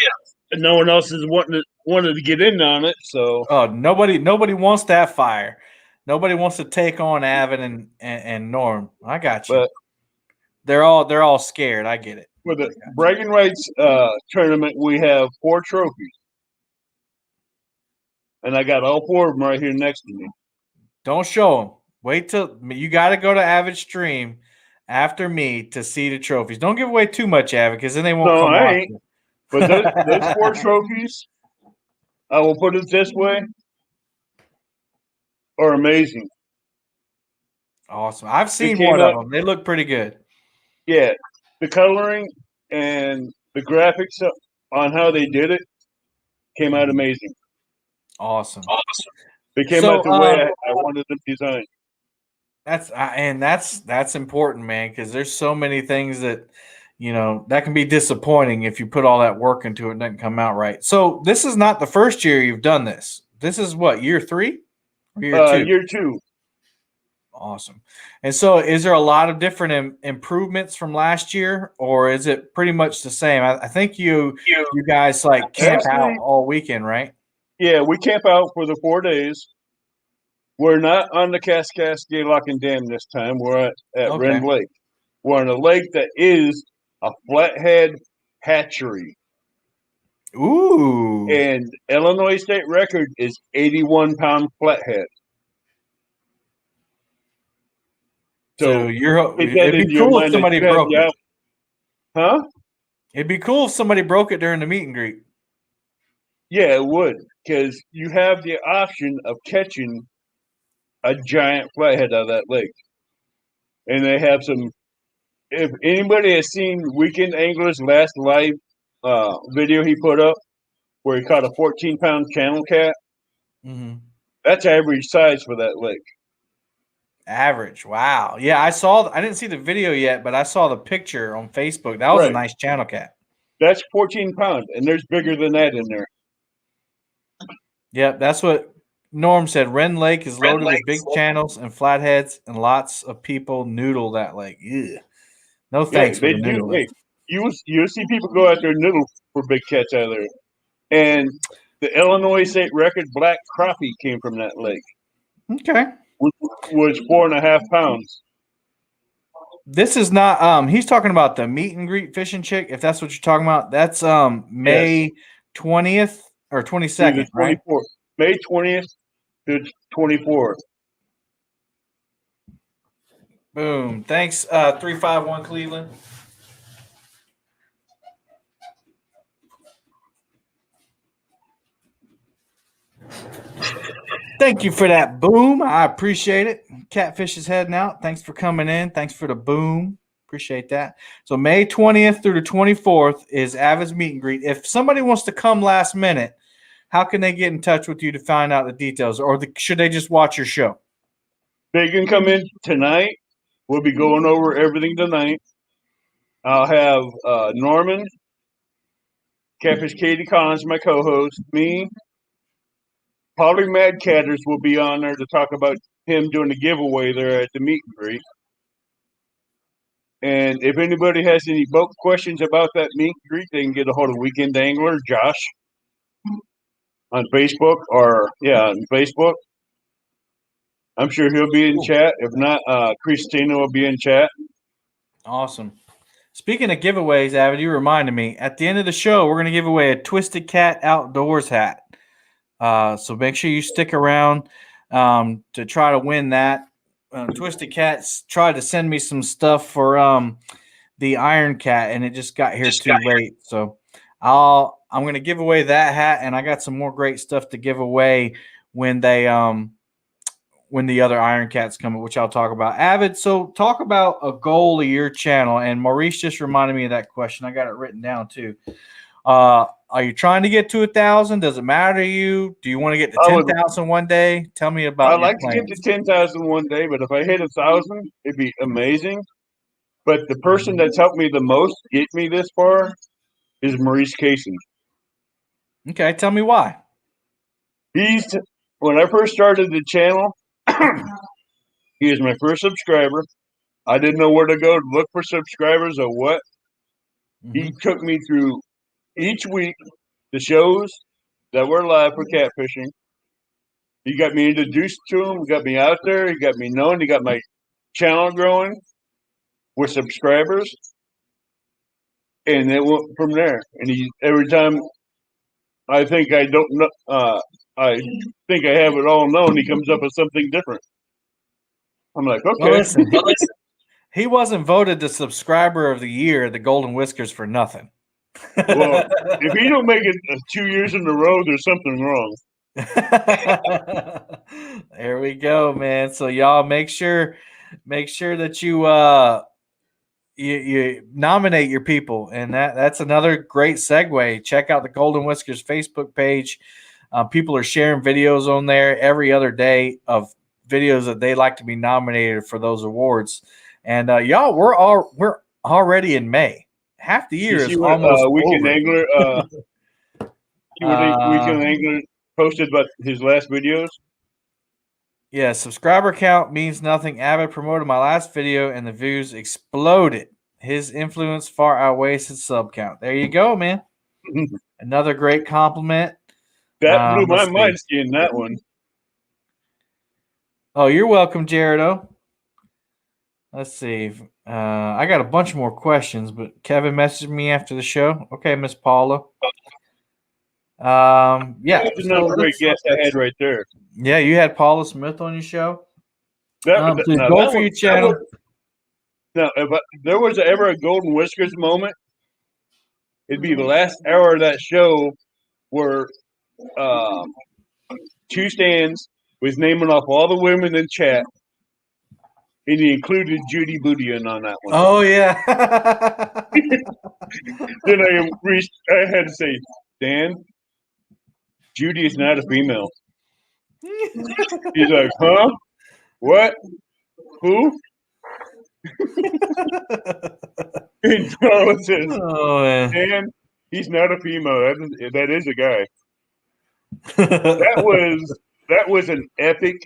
And no one else is wanted to get in on it, so Nobody wants that fire. Nobody wants to take on Avid and Norm. I got you. But they're all scared. I get it. For the bragging rights tournament, we have 4 trophies, and I got all 4 of them right here next to me. Don't show them. Wait till you got to go to Avid stream after me to see the trophies. Don't give away too much, Avid, because then they won't come watch ain't. you. But those 4 trophies, I will put it this way, are amazing. Awesome. I've seen one of them. They look pretty good. Yeah, the coloring and the graphics on how they did it came out amazing. Awesome. They came out the way I wanted them designed. That's important, man, because there's so many things that that can be disappointing if you put all that work into it and doesn't come out right. So this is not the first year you've done this. This is what, year 3 or year 2? Year 2. Awesome. And so is there a lot of different improvements from last year, or is it pretty much the same? I think you guys like camp out all weekend, right? Yeah, we camp out for the 4 days. We're not on the Cascade Lock and Dam this time. We're at Wren Lake. We're on a lake that is a flathead hatchery. Ooh. And Illinois state record is 81-pound flathead. So it'd be cool if somebody broke it. Huh? It'd be cool if somebody broke it during the meet and greet. Yeah, it would, because you have the option of catching a giant flathead out of that lake. And they have some. If anybody has seen Weekend Angler's last live video he put up, where he caught a 14-pound channel cat, that's average size for that lake. Average, wow. Yeah, I didn't see the video yet, but I saw the picture on Facebook. That was a nice channel cat. That's 14 pounds, and there's bigger than that in there. Yep, that's what Norm said. Wren Lake is loaded with big channels and flatheads, and lots of people noodle that lake. Ew. No thanks for the noodle. Hey, you see people go out there and noodle for big cats out there. And the Illinois state record black crappie came from that lake. Okay. Which was 4.5 pounds. this is not he's talking about the meet and greet fishing chick, if that's what you're talking about. That's May 20th or 22nd, right? 24th. May 20th to 24th. Boom. Thanks, 351 Cleveland. Thank you for that boom. I appreciate it. Catfish is heading out. Thanks for coming in. Thanks for the boom. Appreciate that. So May 20th through the 24th is Avid's meet and greet. If somebody wants to come last minute, how can they get in touch with you to find out the details? Or should they just watch your show? They can come in tonight. We'll be going over everything tonight. I'll have Norman, Catfish Katie Collins, my co-host, me, probably Mad Catters will be on there to talk about him doing the giveaway there at the meet and greet. And if anybody has any boat questions about that meet and greet, they can get a hold of Weekend Angler Josh on Facebook on Facebook. I'm sure he'll be in chat. If not, Christina will be in chat. Awesome. Speaking of giveaways, Avid, you reminded me. At the end of the show, we're going to give away a Twisted Cat Outdoors hat. So make sure you stick around to try to win that. Twisted Cat's tried to send me some stuff for the Iron Cat, and it just got here too late. So I'm going to give away that hat, and I got some more great stuff to give away when they when the other Iron Cats come, which I'll talk about. Avid, so talk about a goal of your channel. And Maurice just reminded me of that question. I got it written down too. Are you trying to get to 1,000? Does it matter to you? Do you want to get to 10,000 one day? Tell me about. I'd like to get to 10,000 one day, but if I hit 1,000, it'd be amazing. But the person that's helped me the most get me this far is Maurice Casey. Okay, tell me why. When I first started the channel, he was my first subscriber. I didn't know where to go to look for subscribers or what. Mm-hmm. He took me through each week the shows that were live for catfishing. He got me introduced to him. He got me out there. He got me known. He got my channel growing with subscribers. And it went from there. And every time I think I don't know, I think I have it all known, he comes up with something different. I'm like, okay. Well, listen, he wasn't voted the subscriber of the year, the Golden Whiskers, for nothing. Well, if he don't make it 2 years in a row, there's something wrong. There we go, man. So y'all make sure that you nominate your people, and that's another great segue. Check out the Golden Whiskers Facebook page. People are sharing videos on there every other day of videos that they like to be nominated for those awards. And y'all, we're already in May. Half the year is almost Weekend over. Angler. Weekend Angler posted about his last videos. Yeah, subscriber count means nothing. Avid promoted my last video, and the views exploded. His influence far outweighs his sub count. There you go, man. Another great compliment. That blew my mind seeing that one. Oh, you're welcome, Jaredo. Let's see. I got a bunch more questions, but Kevin messaged me after the show. Okay, Miss Paula. Yeah. That's another great guest I had right there. Yeah, you had Paula Smith on your show. Now, go for your channel. Now, if there was ever a Golden Whiskers moment, it'd be the last hour of that show where Two Stands was naming off all the women in chat, and he included Judy Boudian on that one. Oh, yeah. Then I had to say, Dan, Judy is not a female. He's like, huh? What? Who? And Charles says, Dan, he's not a female. That is a guy. That was an epic.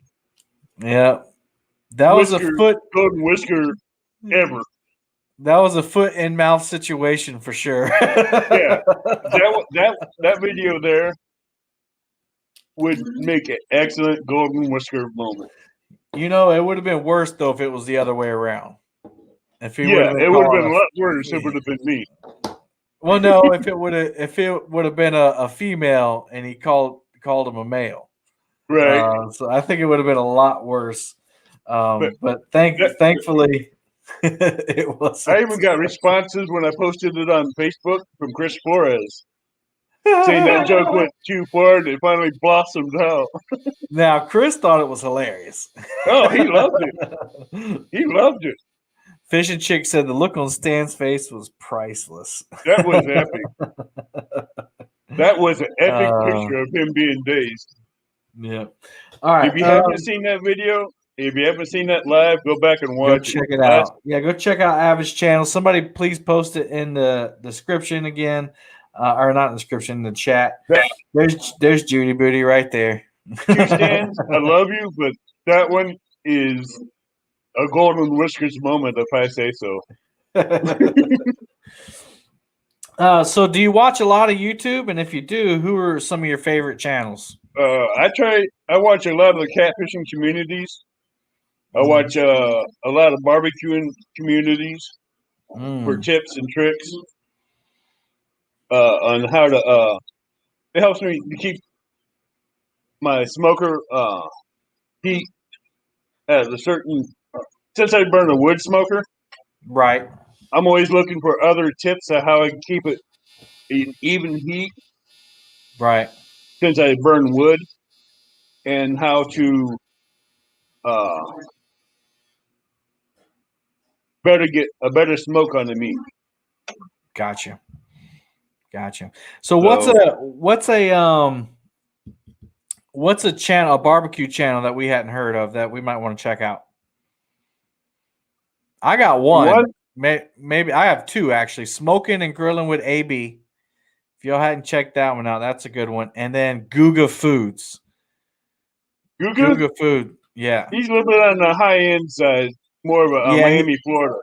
Yeah. That was a Golden Whisker ever. That was a foot in mouth situation for sure. Yeah. That video there would make an excellent Golden Whisker moment. You know, it would have been worse though if it was the other way around. If he would Yeah, have been it would have called been a lot worse. It would have been me. well, no, if it would have been a female and he called him a male. Right. So I think it would have been a lot worse. But But that, thankfully, it I wasn't. even got responses when I posted it on Facebook from Chris Flores saying that joke went too far and it finally blossomed out. Now, Chris thought it was hilarious. Oh, he loved it. He loved it. Fishing Chick said the look on Stan's face was priceless. That was epic. That was an epic Uh, picture of him being dazed. yeah. All right. If you haven't seen that video, if you haven't seen that live, go back and Go watch check it. it out. Yeah, go check out Avid's channel. Somebody please post it in the description again, or not in the description, in the chat. There's Judy Booty right there. Two stands. I love you, but that one is a golden whiskers moment, if I say so. So do you watch a lot of YouTube? And if you do, who are some of your favorite channels? I watch a lot of the catfishing communities. I watch a lot of barbecuing communities for tips and tricks on how to. It helps me to keep my smoker heat at a certain. Since I burn a wood smoker, Right. I'm always looking for other tips on how I can keep it in even heat. Right. Since I burn wood, and how to uh, better get a better smoke on the meat. Gotcha. So what's a channel, a barbecue channel that we hadn't heard of that we might want to check out? I got one. Maybe I have two actually. Smoking and Grilling with AB. If y'all hadn't checked that one out, that's a good one. And then Guga Foods. Guga Food. Yeah. He's a little bit on the high end side, more of a Miami, Florida.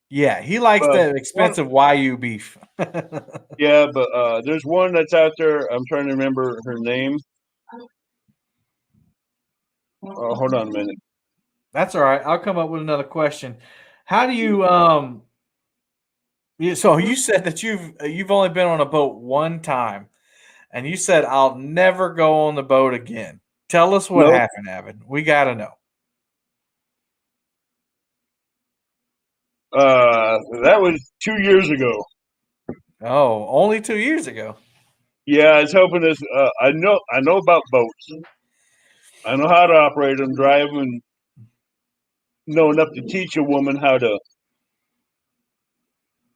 Yeah, he likes the expensive Wagyu beef. Yeah, but there's one that's out there. I'm trying to remember her name. Oh, hold on a minute. That's all right. I'll come up with another question. How do you so you said that you've only been on a boat one time, and you said I'll never go on the boat again. Tell us what happened, Avid. We got to know. That was 2 years ago. Oh, only 2 years ago. Yeah, I was helping us. I know about boats. I know how to operate them, drive them, and know enough to teach a woman how to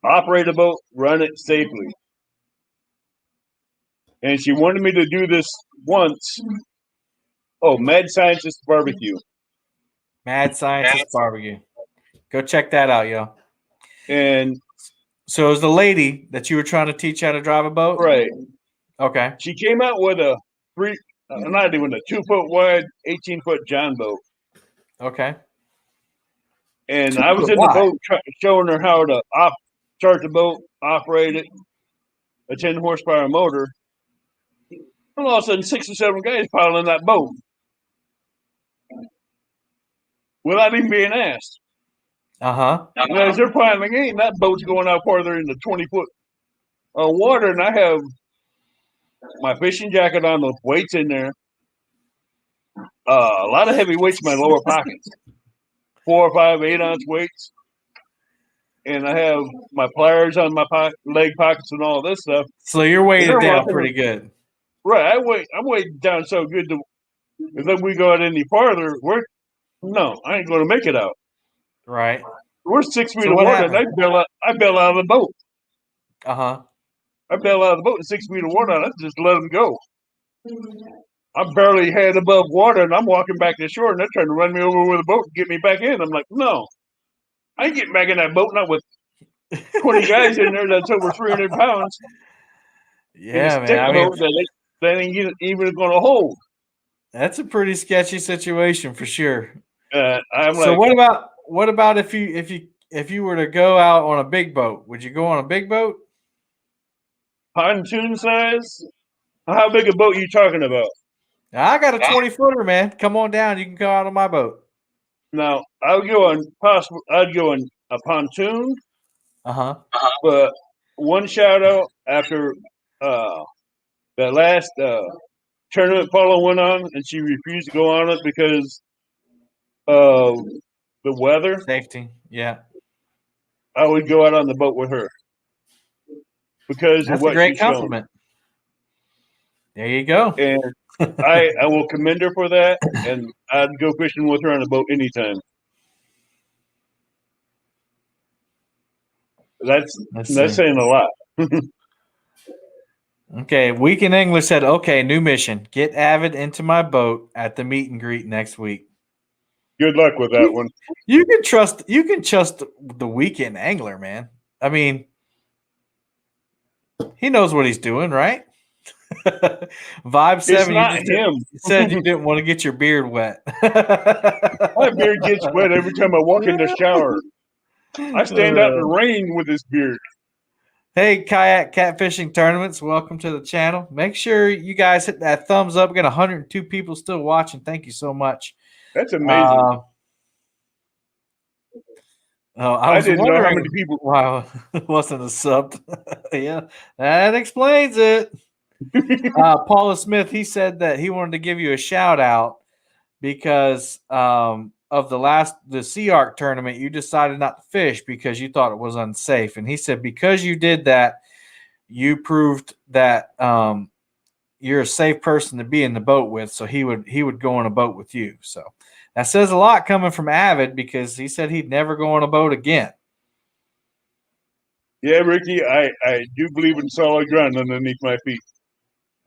operate a boat, run it safely. And she wanted me to do this once. Oh, Mad Scientist Barbecue. Mad Scientist Barbecue. Go check that out, yo. And so it was the lady that you were trying to teach how to drive a boat? Right. Okay. She came out with a not even a 2-foot wide, 18-foot John boat. Okay. And I was in the boat showing her how to start the boat, operate it, a 10 horsepower motor. And all of a sudden, 6 or 7 guys piled in that boat without even being asked. And as they're piling in, that boat's going out farther into 20-foot water, and I have my fishing jacket on with weights in there. A lot of heavy weights in my lower pockets. 4 or 5 8-ounce weights. And I have my pliers on my leg pockets and all this stuff. So you're weighted down pretty good. Right. I'm weighted down so good that if we go out any farther, I ain't going to make it out. Right. We're 6 feet of water, and I bail out of the boat. I bail out of the boat in 6 feet of water, and I just let them go. I'm barely head above water, and I'm walking back to shore, and they're trying to run me over with a boat and get me back in. I'm like, no, I ain't getting back in that boat, not with 20 guys in there that's over 300 pounds. Yeah, man. I mean, that ain't even going to hold. That's a pretty sketchy situation for sure. So what about if you were to go out on a big boat? Would you go on a big boat? Pontoon size? How big a boat are you talking about? I got a 20-footer, man. Come on down. You can go out on my boat. Now, I'd go on a pontoon. Uh-huh. But one shout out after that last tournament Paula went on, and she refused to go on it because of the weather. Safety. Yeah. I would go out on the boat with her because of That's a what great she's shown, compliment. There you go. and I will commend her for that, and I'd go fishing with her on a boat anytime. That's Let's that's see. saying a lot. Okay, Week in English said, okay, new mission. Get Avid into my boat at the meet and greet next week. Good luck with that one. You can trust the weekend angler, man. I mean, he knows what he's doing, right? Vibe It's 7, you not just him. said you didn't want to get your beard wet. My beard gets wet every time I walk in the shower. I stand out in the rain with this beard. Hey, kayak catfishing tournaments, welcome to the channel. Make sure you guys hit that thumbs up. We got 102 people still watching. Thank you so much. That's amazing. I was didn't know how wondering many people. why it wasn't a sub. Yeah, that explains it. Paula Smith, he said that he wanted to give you a shout out because of the Sea Arc tournament, you decided not to fish because you thought it was unsafe. And he said because you did that, you proved that you're a safe person to be in the boat with. So he would go on a boat with you. So that says a lot coming from Avid because he said he'd never go on a boat again. Yeah, Ricky, I do believe in solid ground underneath my feet.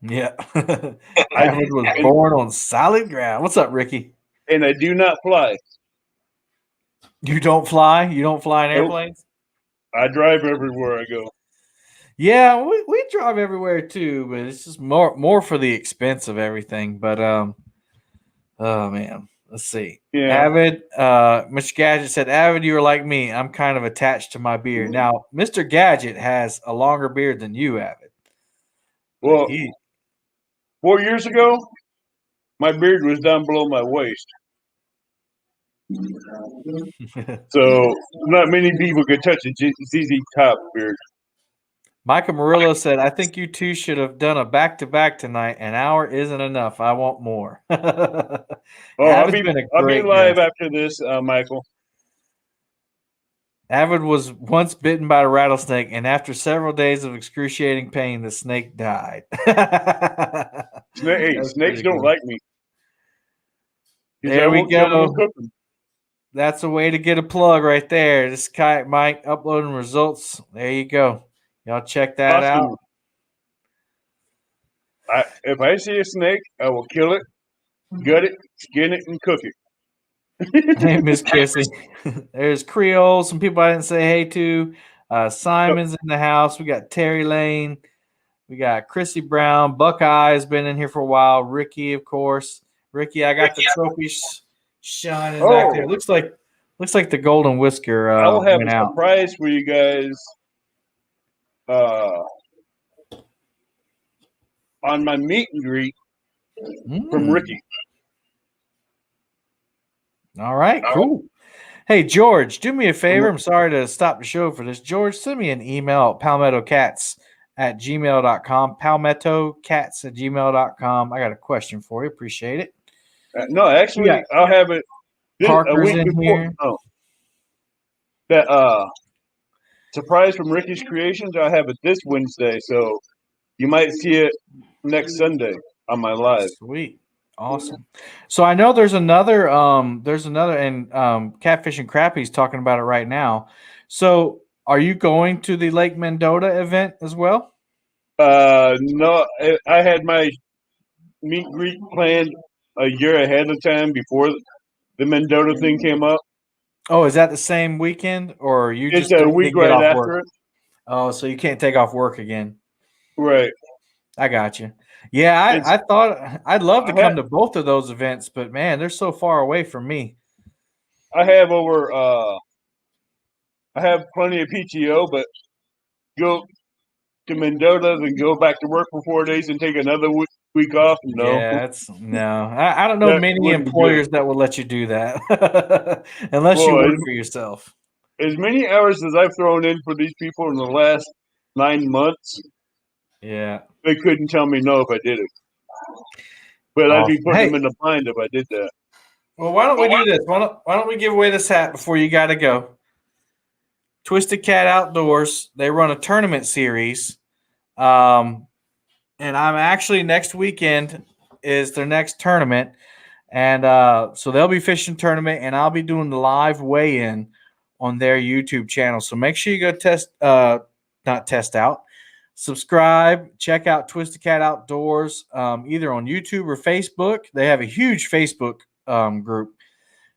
Yeah. Avid was born on solid ground. What's up, Ricky? And I do not fly. You don't fly? You don't fly in airplanes? I drive everywhere I go. Yeah, we drive everywhere too, but it's just more for the expense of everything. But oh man, let's see. Yeah. Avid, Mr. Gadget said, Avid, you are like me. I'm kind of attached to my beard. Now, Mr. Gadget has a longer beard than you, Avid. Well, 4 years ago, my beard was down below my waist. So not many people could touch a ZZ Top beard. Michael Murillo said, I think you two should have done a back-to-back tonight. An hour isn't enough. I want more. I'll be live after this, Michael. Avid was once bitten by a rattlesnake, and after several days of excruciating pain, the snake died. Snakes don't like me. There we go. That's a way to get a plug right there. This Kayak Mike uploading results. There you go. Y'all check that out. If I see a snake, I will kill it, gut it, skin it, and cook it. Hey, Miss Kissy. There's Creole, some people I didn't say hey to. Simon's in the house. We got Terry Lane. We got Chrissy Brown. Buckeye has been in here for a while. Ricky, of course. Ricky, I got the trophies shining back there. Looks like the golden whisker. I will have a surprise for you guys. On my meet and greet from Ricky. All right, cool. Hey, George, do me a favor. I'm sorry to stop the show for this. George, send me an email at palmettocats@gmail.com. palmettocats@gmail.com. I got a question for you. Appreciate it. No, actually, I'll have it a week before. Here. Oh, that surprise from Ricky's Creations, I'll have it this Wednesday. So you might see it next Sunday on my live. Sweet. Awesome. So I know there's another and Catfish and Crappie's talking about it right now. So are you going to the Lake Mendota event as well? No, I had my meet and greet planned a year ahead of time before the Mendota thing came up. Oh, is that the same weekend or you it's just a week right after it? Oh, so you can't take off work again. Right. I got you. Yeah, I thought I'd love to come to both of those events, but man, they're so far away from me. I have plenty of PTO, but go to Mendota and go back to work for 4 days and take another week off. No. Yeah, I don't know many employers that will let you do that unless you work for yourself. as many hours as I've thrown in for these people in the last 9 months, Yeah. they couldn't tell me no if I did it. But I'd be Awesome. putting Hey, them in the bind if I did that. well, why don't we do this? Why don't we give away this hat before you got to go? Twisted Cat Outdoors, they run a tournament series. Um, and I'm actually next weekend is their next tournament. And so they'll be fishing tournament, and I'll be doing the live weigh-in on their YouTube channel. So make sure you go not test out, subscribe, check out Twisted Cat Outdoors, either on YouTube or Facebook. They have a huge Facebook group.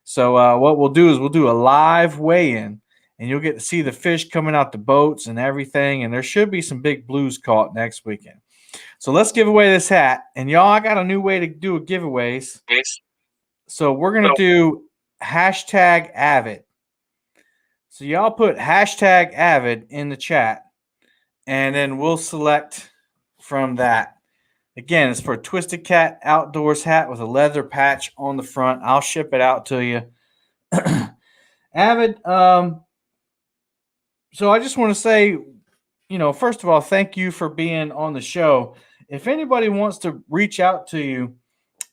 So what we'll do is we'll do a live weigh-in, and you'll get to see the fish coming out the boats and everything. And there should be some big blues caught next weekend. So let's give away this hat. And y'all, I got a new way to do giveaways. So we're going to do hashtag AVID. So y'all put hashtag AVID in the chat, and then we'll select from that. Again, it's for a Twisted Cat Outdoors hat with a leather patch on the front. I'll ship it out to you. AVID, so I just want to say, first of all, thank you for being on the show. If anybody wants to reach out to you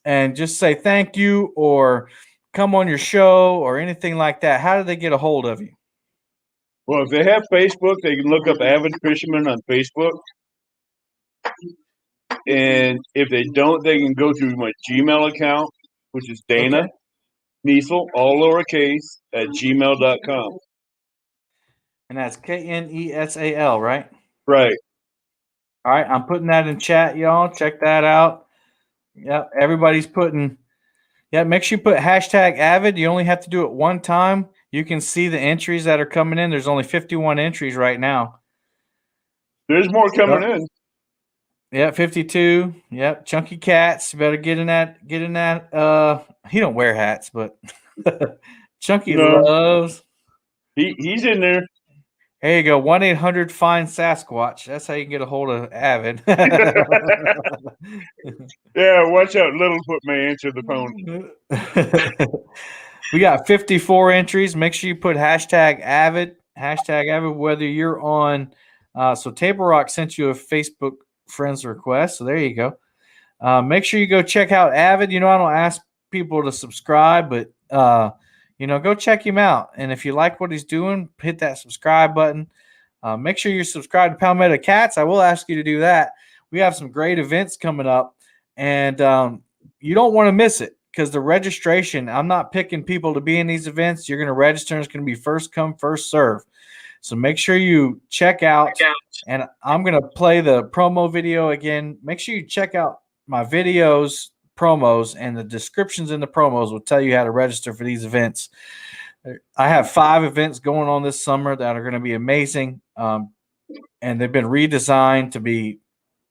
and just say thank you or come on your show or anything like that, how do they get a hold of you? Well, if they have Facebook, they can look up Avid Fisherman on Facebook. And if they don't, they can go to my Gmail account, which is Dana Niesel, all lowercase, at gmail.com. And that's KNESAL, right? Right. All right, I'm putting that in chat, y'all. Check that out. Yep, everybody's putting. Yeah, make sure you put hashtag AVID. You only have to do it one time. You can see the entries that are coming in. There's only 51 entries right now. There's more coming in. Yeah, 52. Yep, Chunky Cats. You better get in that. Get in that. He don't wear hats, but Chunky loves. He's in there. There you go. 1-800-FIND-SASQUATCH. That's how you can get a hold of AVID. Yeah, watch out. Littlefoot may answer the phone. We got 54 entries. Make sure you put hashtag AVID. Hashtag AVID, whether you're on. So Table Rock sent you a Facebook friends request. So there you go. Make sure you go check out AVID. I don't ask people to subscribe, but go check him out. And if you like what he's doing, hit that subscribe button. Make sure you're subscribed to Palmetto Cats. I will ask you to do that. We have some great events coming up, and you don't want to miss it because the registration, I'm not picking people to be in these events. You're going to register, and it's going to be first come, first serve. So make sure you check out, and I'm going to play the promo video again. Make sure you check out my videos, promos, and the descriptions in the promos will tell you how to register for these events. I have 5 events going on this summer that are going to be amazing, and they've been redesigned to be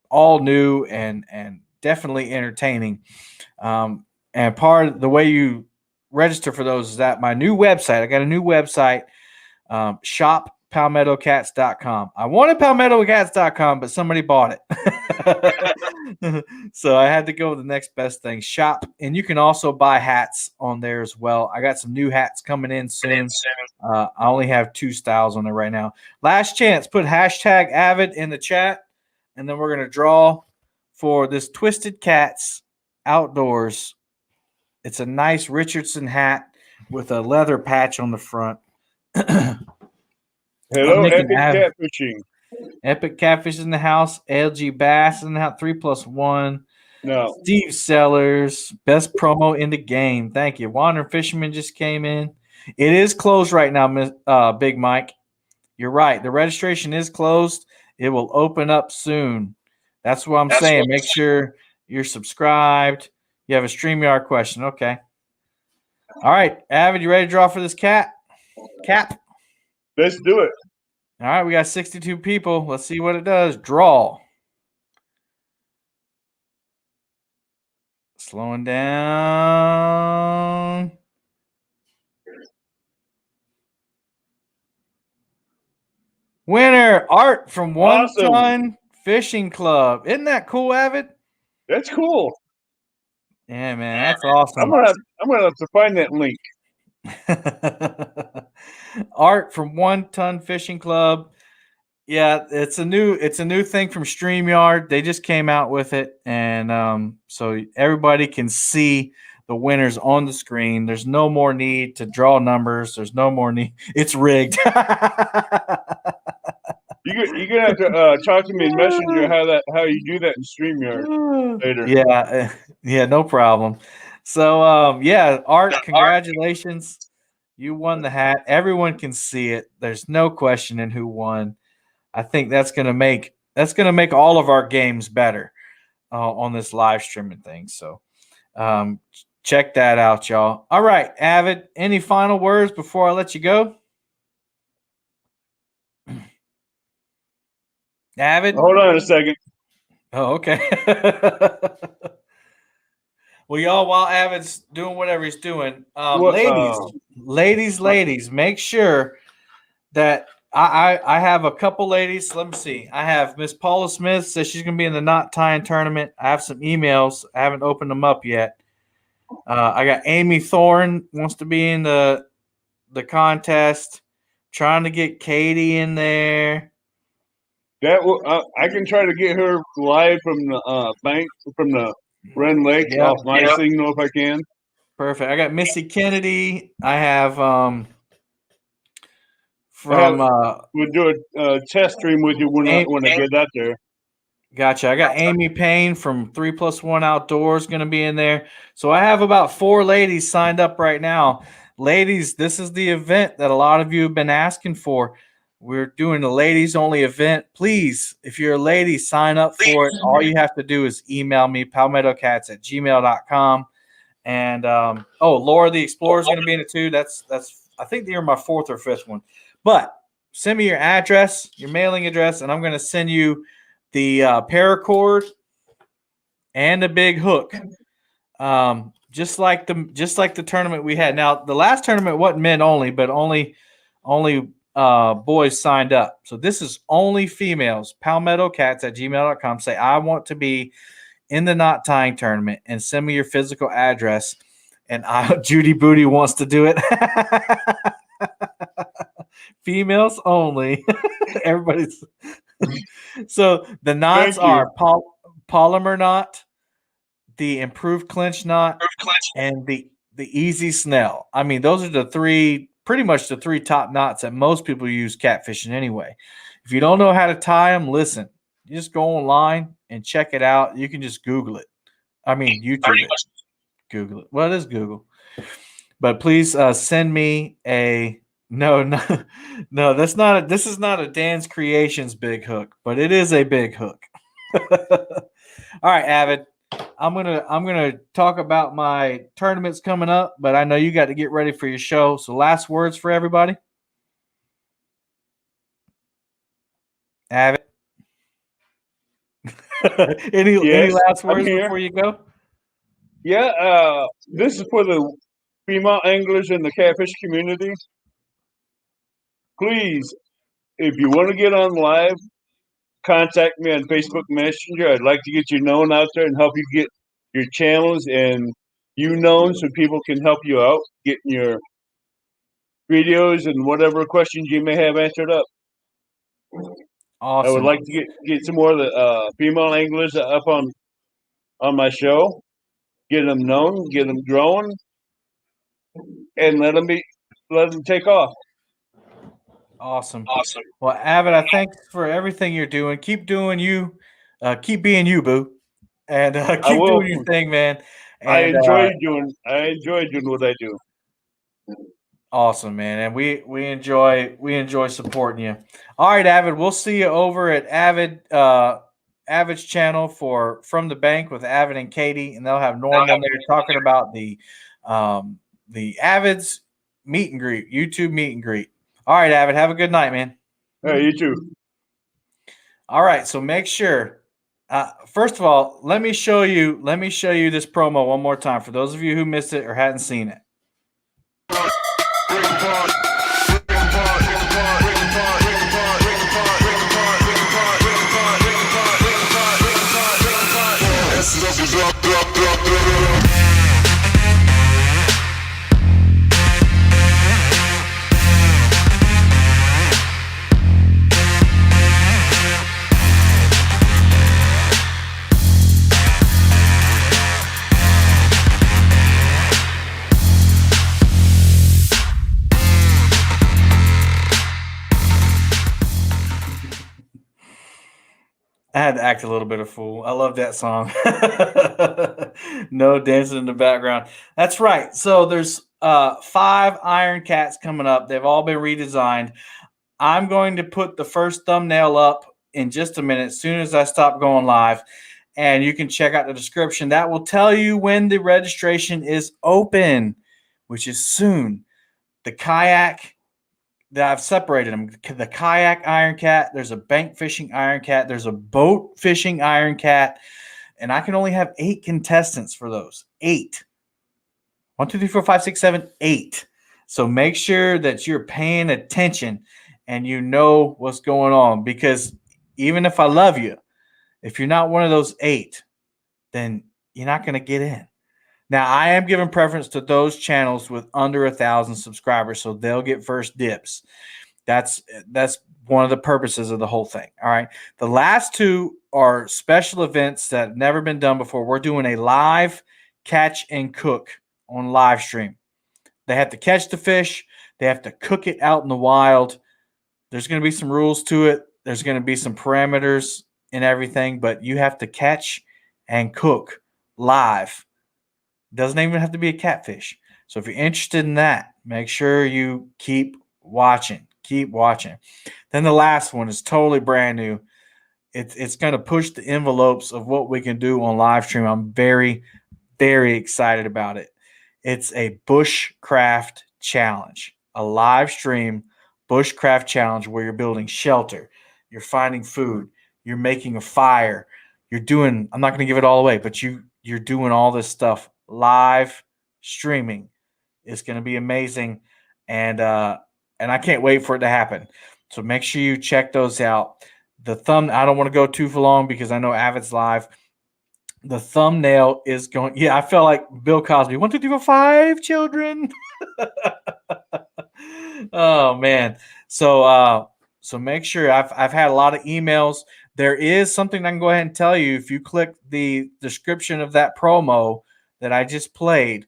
all new and definitely entertaining. And part of the way you register for those is at my new website. I got a new website, shoppalmettocats.com. I wanted palmettocats.com, but somebody bought it. So I had to go with the next best thing, shop. And you can also buy hats on there as well. I got some new hats coming in soon. I only have 2 styles on there right now. Last chance, put hashtag AVID in the chat, and then we're going to draw for this Twisted Cats Outdoors. It's a nice Richardson hat with a leather patch on the front. Hello, Epic Catfishing. Epic Catfish in the house. LG Bass in the house. 3+1. No. Steve Sellers. Best promo in the game. Thank you. Wander Fisherman just came in. It is closed right now, Big Mike. You're right. The registration is closed. It will open up soon. That's what I'm saying. Make sure you're subscribed. You have a StreamYard question. Okay. All right. Avid, you ready to draw for this cap? Let's do it. All right. We got 62 people. Let's see what it does. Draw. Slowing down. Winner, Art from One Ton Fishing Club. Isn't that cool, Avid? That's cool. Yeah, man, that's awesome. I'm gonna have to find that link. Art from 1 Ton Fishing Club. Yeah, it's a new thing from StreamYard. They just came out with it, and so everybody can see the winners on the screen. There's no more need to draw numbers. There's no more need. It's rigged. You're gonna have to talk to me in Messenger how you do that in StreamYard later. Yeah, no problem. So Art, congratulations. You won the hat. Everyone can see it. There's no questioning who won. I think that's gonna make all of our games better on this live streaming thing. So check that out, y'all. All right, Avid. Any final words before I let you go? Avid. Hold on a second. Oh, okay. Well, y'all, while Avid's doing whatever he's doing, ladies, make sure that I have a couple ladies. Let me see. I have Miss Paula Smith says she's going to be in the knot tying tournament. I have some emails. I haven't opened them up yet. I got Amy Thorne wants to be in the contest. Trying to get Katie in there. I can try to get her live from the bank from the Ren Lake off my signal if I can. Perfect. I got Missy Kennedy. I have we'll do a test stream with you when I get out there. Gotcha. I got Amy Payne from 3+1 Outdoors going to be in there. So I have about 4 ladies signed up right now. Ladies, this is the event that a lot of you have been asking for. We're doing a ladies only event. Please, if you're a lady, sign up for it. All you have to do is email me, palmettocats@gmail.com. And Laura the Explorer is going to be in it too. That's I think you're my 4th or 5th one. But send me your address, your mailing address, and I'm going to send you the paracord and a big hook. Just like the tournament we had. Now, the last tournament wasn't men only, but only boys signed up. So this is only females. palmettocats@gmail.com. Say, I want to be in the knot tying tournament, and send me your physical address. And Judy Booty wants to do it. Females only. Everybody's. So the knots are polymer knot, the improved clinch knot, and the easy snell. I mean, those are pretty much the 3 top knots that most people use catfishing anyway. If you don't know how to tie them, listen. You just go online and check it out. You can just Google it. I mean, YouTube it. Google it. Well, it is Google. But please send me a no. This is not a Dan's Creations big hook, but it is a big hook. All right, Avid. I'm gonna talk about my tournaments coming up, but I know you got to get ready for your show. So, last words for everybody. Avid. Any last words before you go? Yeah, this is for the female anglers in the catfish community. Please, if you want to get on live, contact me on Facebook Messenger. I'd like to get you known out there and help you get your channels and you known so people can help you out, getting your videos and whatever questions you may have answered up. Awesome. I would like to get some more of the female anglers up on my show, get them known, get them growing, and let them take off. Awesome. Well, Avid, I thanks for everything you're doing. Keep doing you. Keep being you, boo, and keep doing your thing, man. And, I enjoy doing what I do. Awesome, man, and we enjoy supporting you. All right, Avid, we'll see you over at Avid's channel for From the Bank with Avid and Katie, and they'll have Norm on there talking about the Avid's meet and greet, YouTube meet and greet. All right, Avid, have a good night, man. Hey, you too. All right, so make sure. First of all, let me show you this promo one more time for those of you who missed it or hadn't seen it. I had to act a little bit of fool. I love that song. No dancing in the background. That's right. So there's 5 Iron Cats coming up. They've all been redesigned. I'm going to put the first thumbnail up in just a minute, as soon as I stop going live. And you can check out the description. That will tell you when the registration is open, which is soon. The kayak that I've separated them. The kayak Iron Cat, there's a bank fishing Iron Cat, there's a boat fishing Iron Cat, and I can only have 8 contestants for those. 8. 1, 2, 3, 4, 5, 6, 7, 8. So make sure that you're paying attention and you know what's going on, because even if I love you, if you're not one of those 8, then you're not going to get in. Now, I am giving preference to those channels with under 1,000 subscribers, so they'll get first dibs. That's one of the purposes of the whole thing. All right. The last 2 are special events that have never been done before. We're doing a live catch and cook on live stream. They have to catch the fish. They have to cook it out in the wild. There's going to be some rules to it. There's going to be some parameters and everything, but you have to catch and cook live. Doesn't even have to be a catfish. So if you're interested in that, make sure you keep watching. Keep watching. Then the last one is totally brand new. It's going to push the envelopes of what we can do on live stream. I'm very, very excited about it. It's a bushcraft challenge, a live stream bushcraft challenge where you're building shelter, you're finding food, you're making a fire, you're doing, I'm not going to give it all away, but you're doing all this stuff live streaming. It's going to be amazing, and I can't wait for it to happen. So make sure you check those out. I don't want to go too for long because I know Avid's live. The thumbnail is going. Yeah, I felt like Bill Cosby. 1, 2, 3, 4, 5 children. Oh man. So make sure I've had a lot of emails. There is something I can go ahead and tell you. If you click the description of that promo that I just played,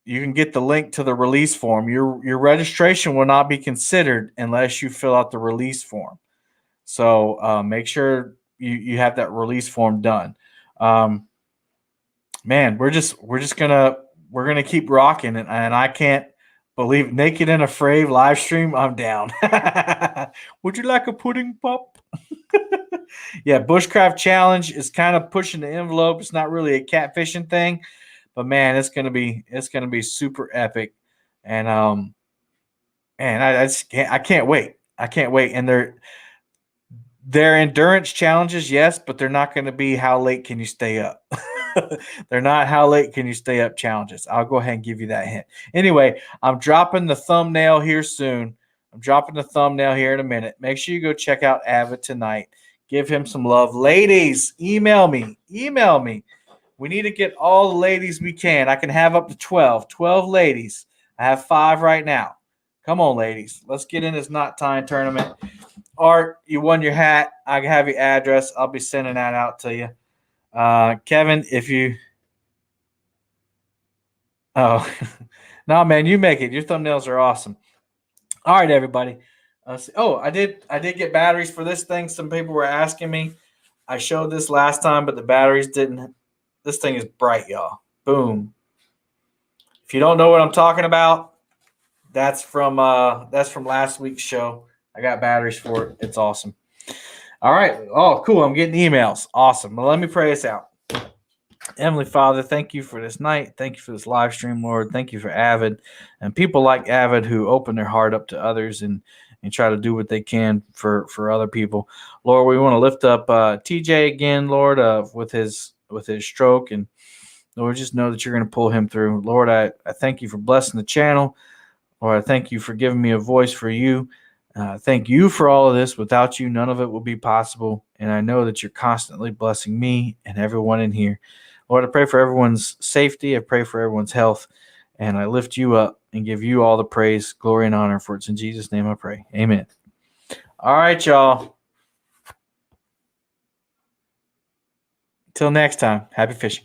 you can get the link to the release form. Your registration will not be considered unless you fill out the release form. So make sure you have that release form done. Man, we're gonna keep rocking, and I can't believe Naked and Afraid live stream. I'm down. Would you like a pudding pop? Yeah, Bushcraft Challenge is kind of pushing the envelope. It's not really a catfishing thing, but man, it's gonna be super epic, and man, I can't wait. I can't wait. And they're endurance challenges, yes, but they're not going to be how late can you stay up. They're not how late can you stay up challenges. I'll go ahead and give you that hint. Anyway, I'm dropping the thumbnail here soon. I'm dropping the thumbnail here in a minute. Make sure you go check out Avid tonight. Give him some love. Ladies, email me. Email me. We need to get all the ladies we can. I can have up to 12. 12 ladies. I have 5 right now. Come on, ladies. Let's get in this knot tying tournament. Art, you won your hat. I have your address. I'll be sending that out to you. Kevin, if you oh no, man, you make it. Your thumbnails are awesome. All right, everybody. I did get batteries for this thing. Some people were asking me. I showed this last time, but the batteries didn't. This thing is bright, y'all. Boom. If you don't know what I'm talking about, that's from last week's show. I got batteries for it. It's awesome. All right. Oh, cool. I'm getting emails. Awesome. Well, let me pray us out. Heavenly Father, thank you for this night. Thank you for this live stream, Lord. Thank you for Avid and people like Avid who open their heart up to others and try to do what they can for other people. Lord, we want to lift up TJ again, Lord, with his stroke. And Lord, just know that you're going to pull him through. Lord, I thank you for blessing the channel. Lord, I thank you for giving me a voice for you. Thank you for all of this. Without you, none of it would be possible. And I know that you're constantly blessing me and everyone in here. Lord, I pray for everyone's safety. I pray for everyone's health. And I lift you up and give you all the praise, glory, and honor. For it's in Jesus' name I pray. Amen. All right, y'all. Till next time, happy fishing.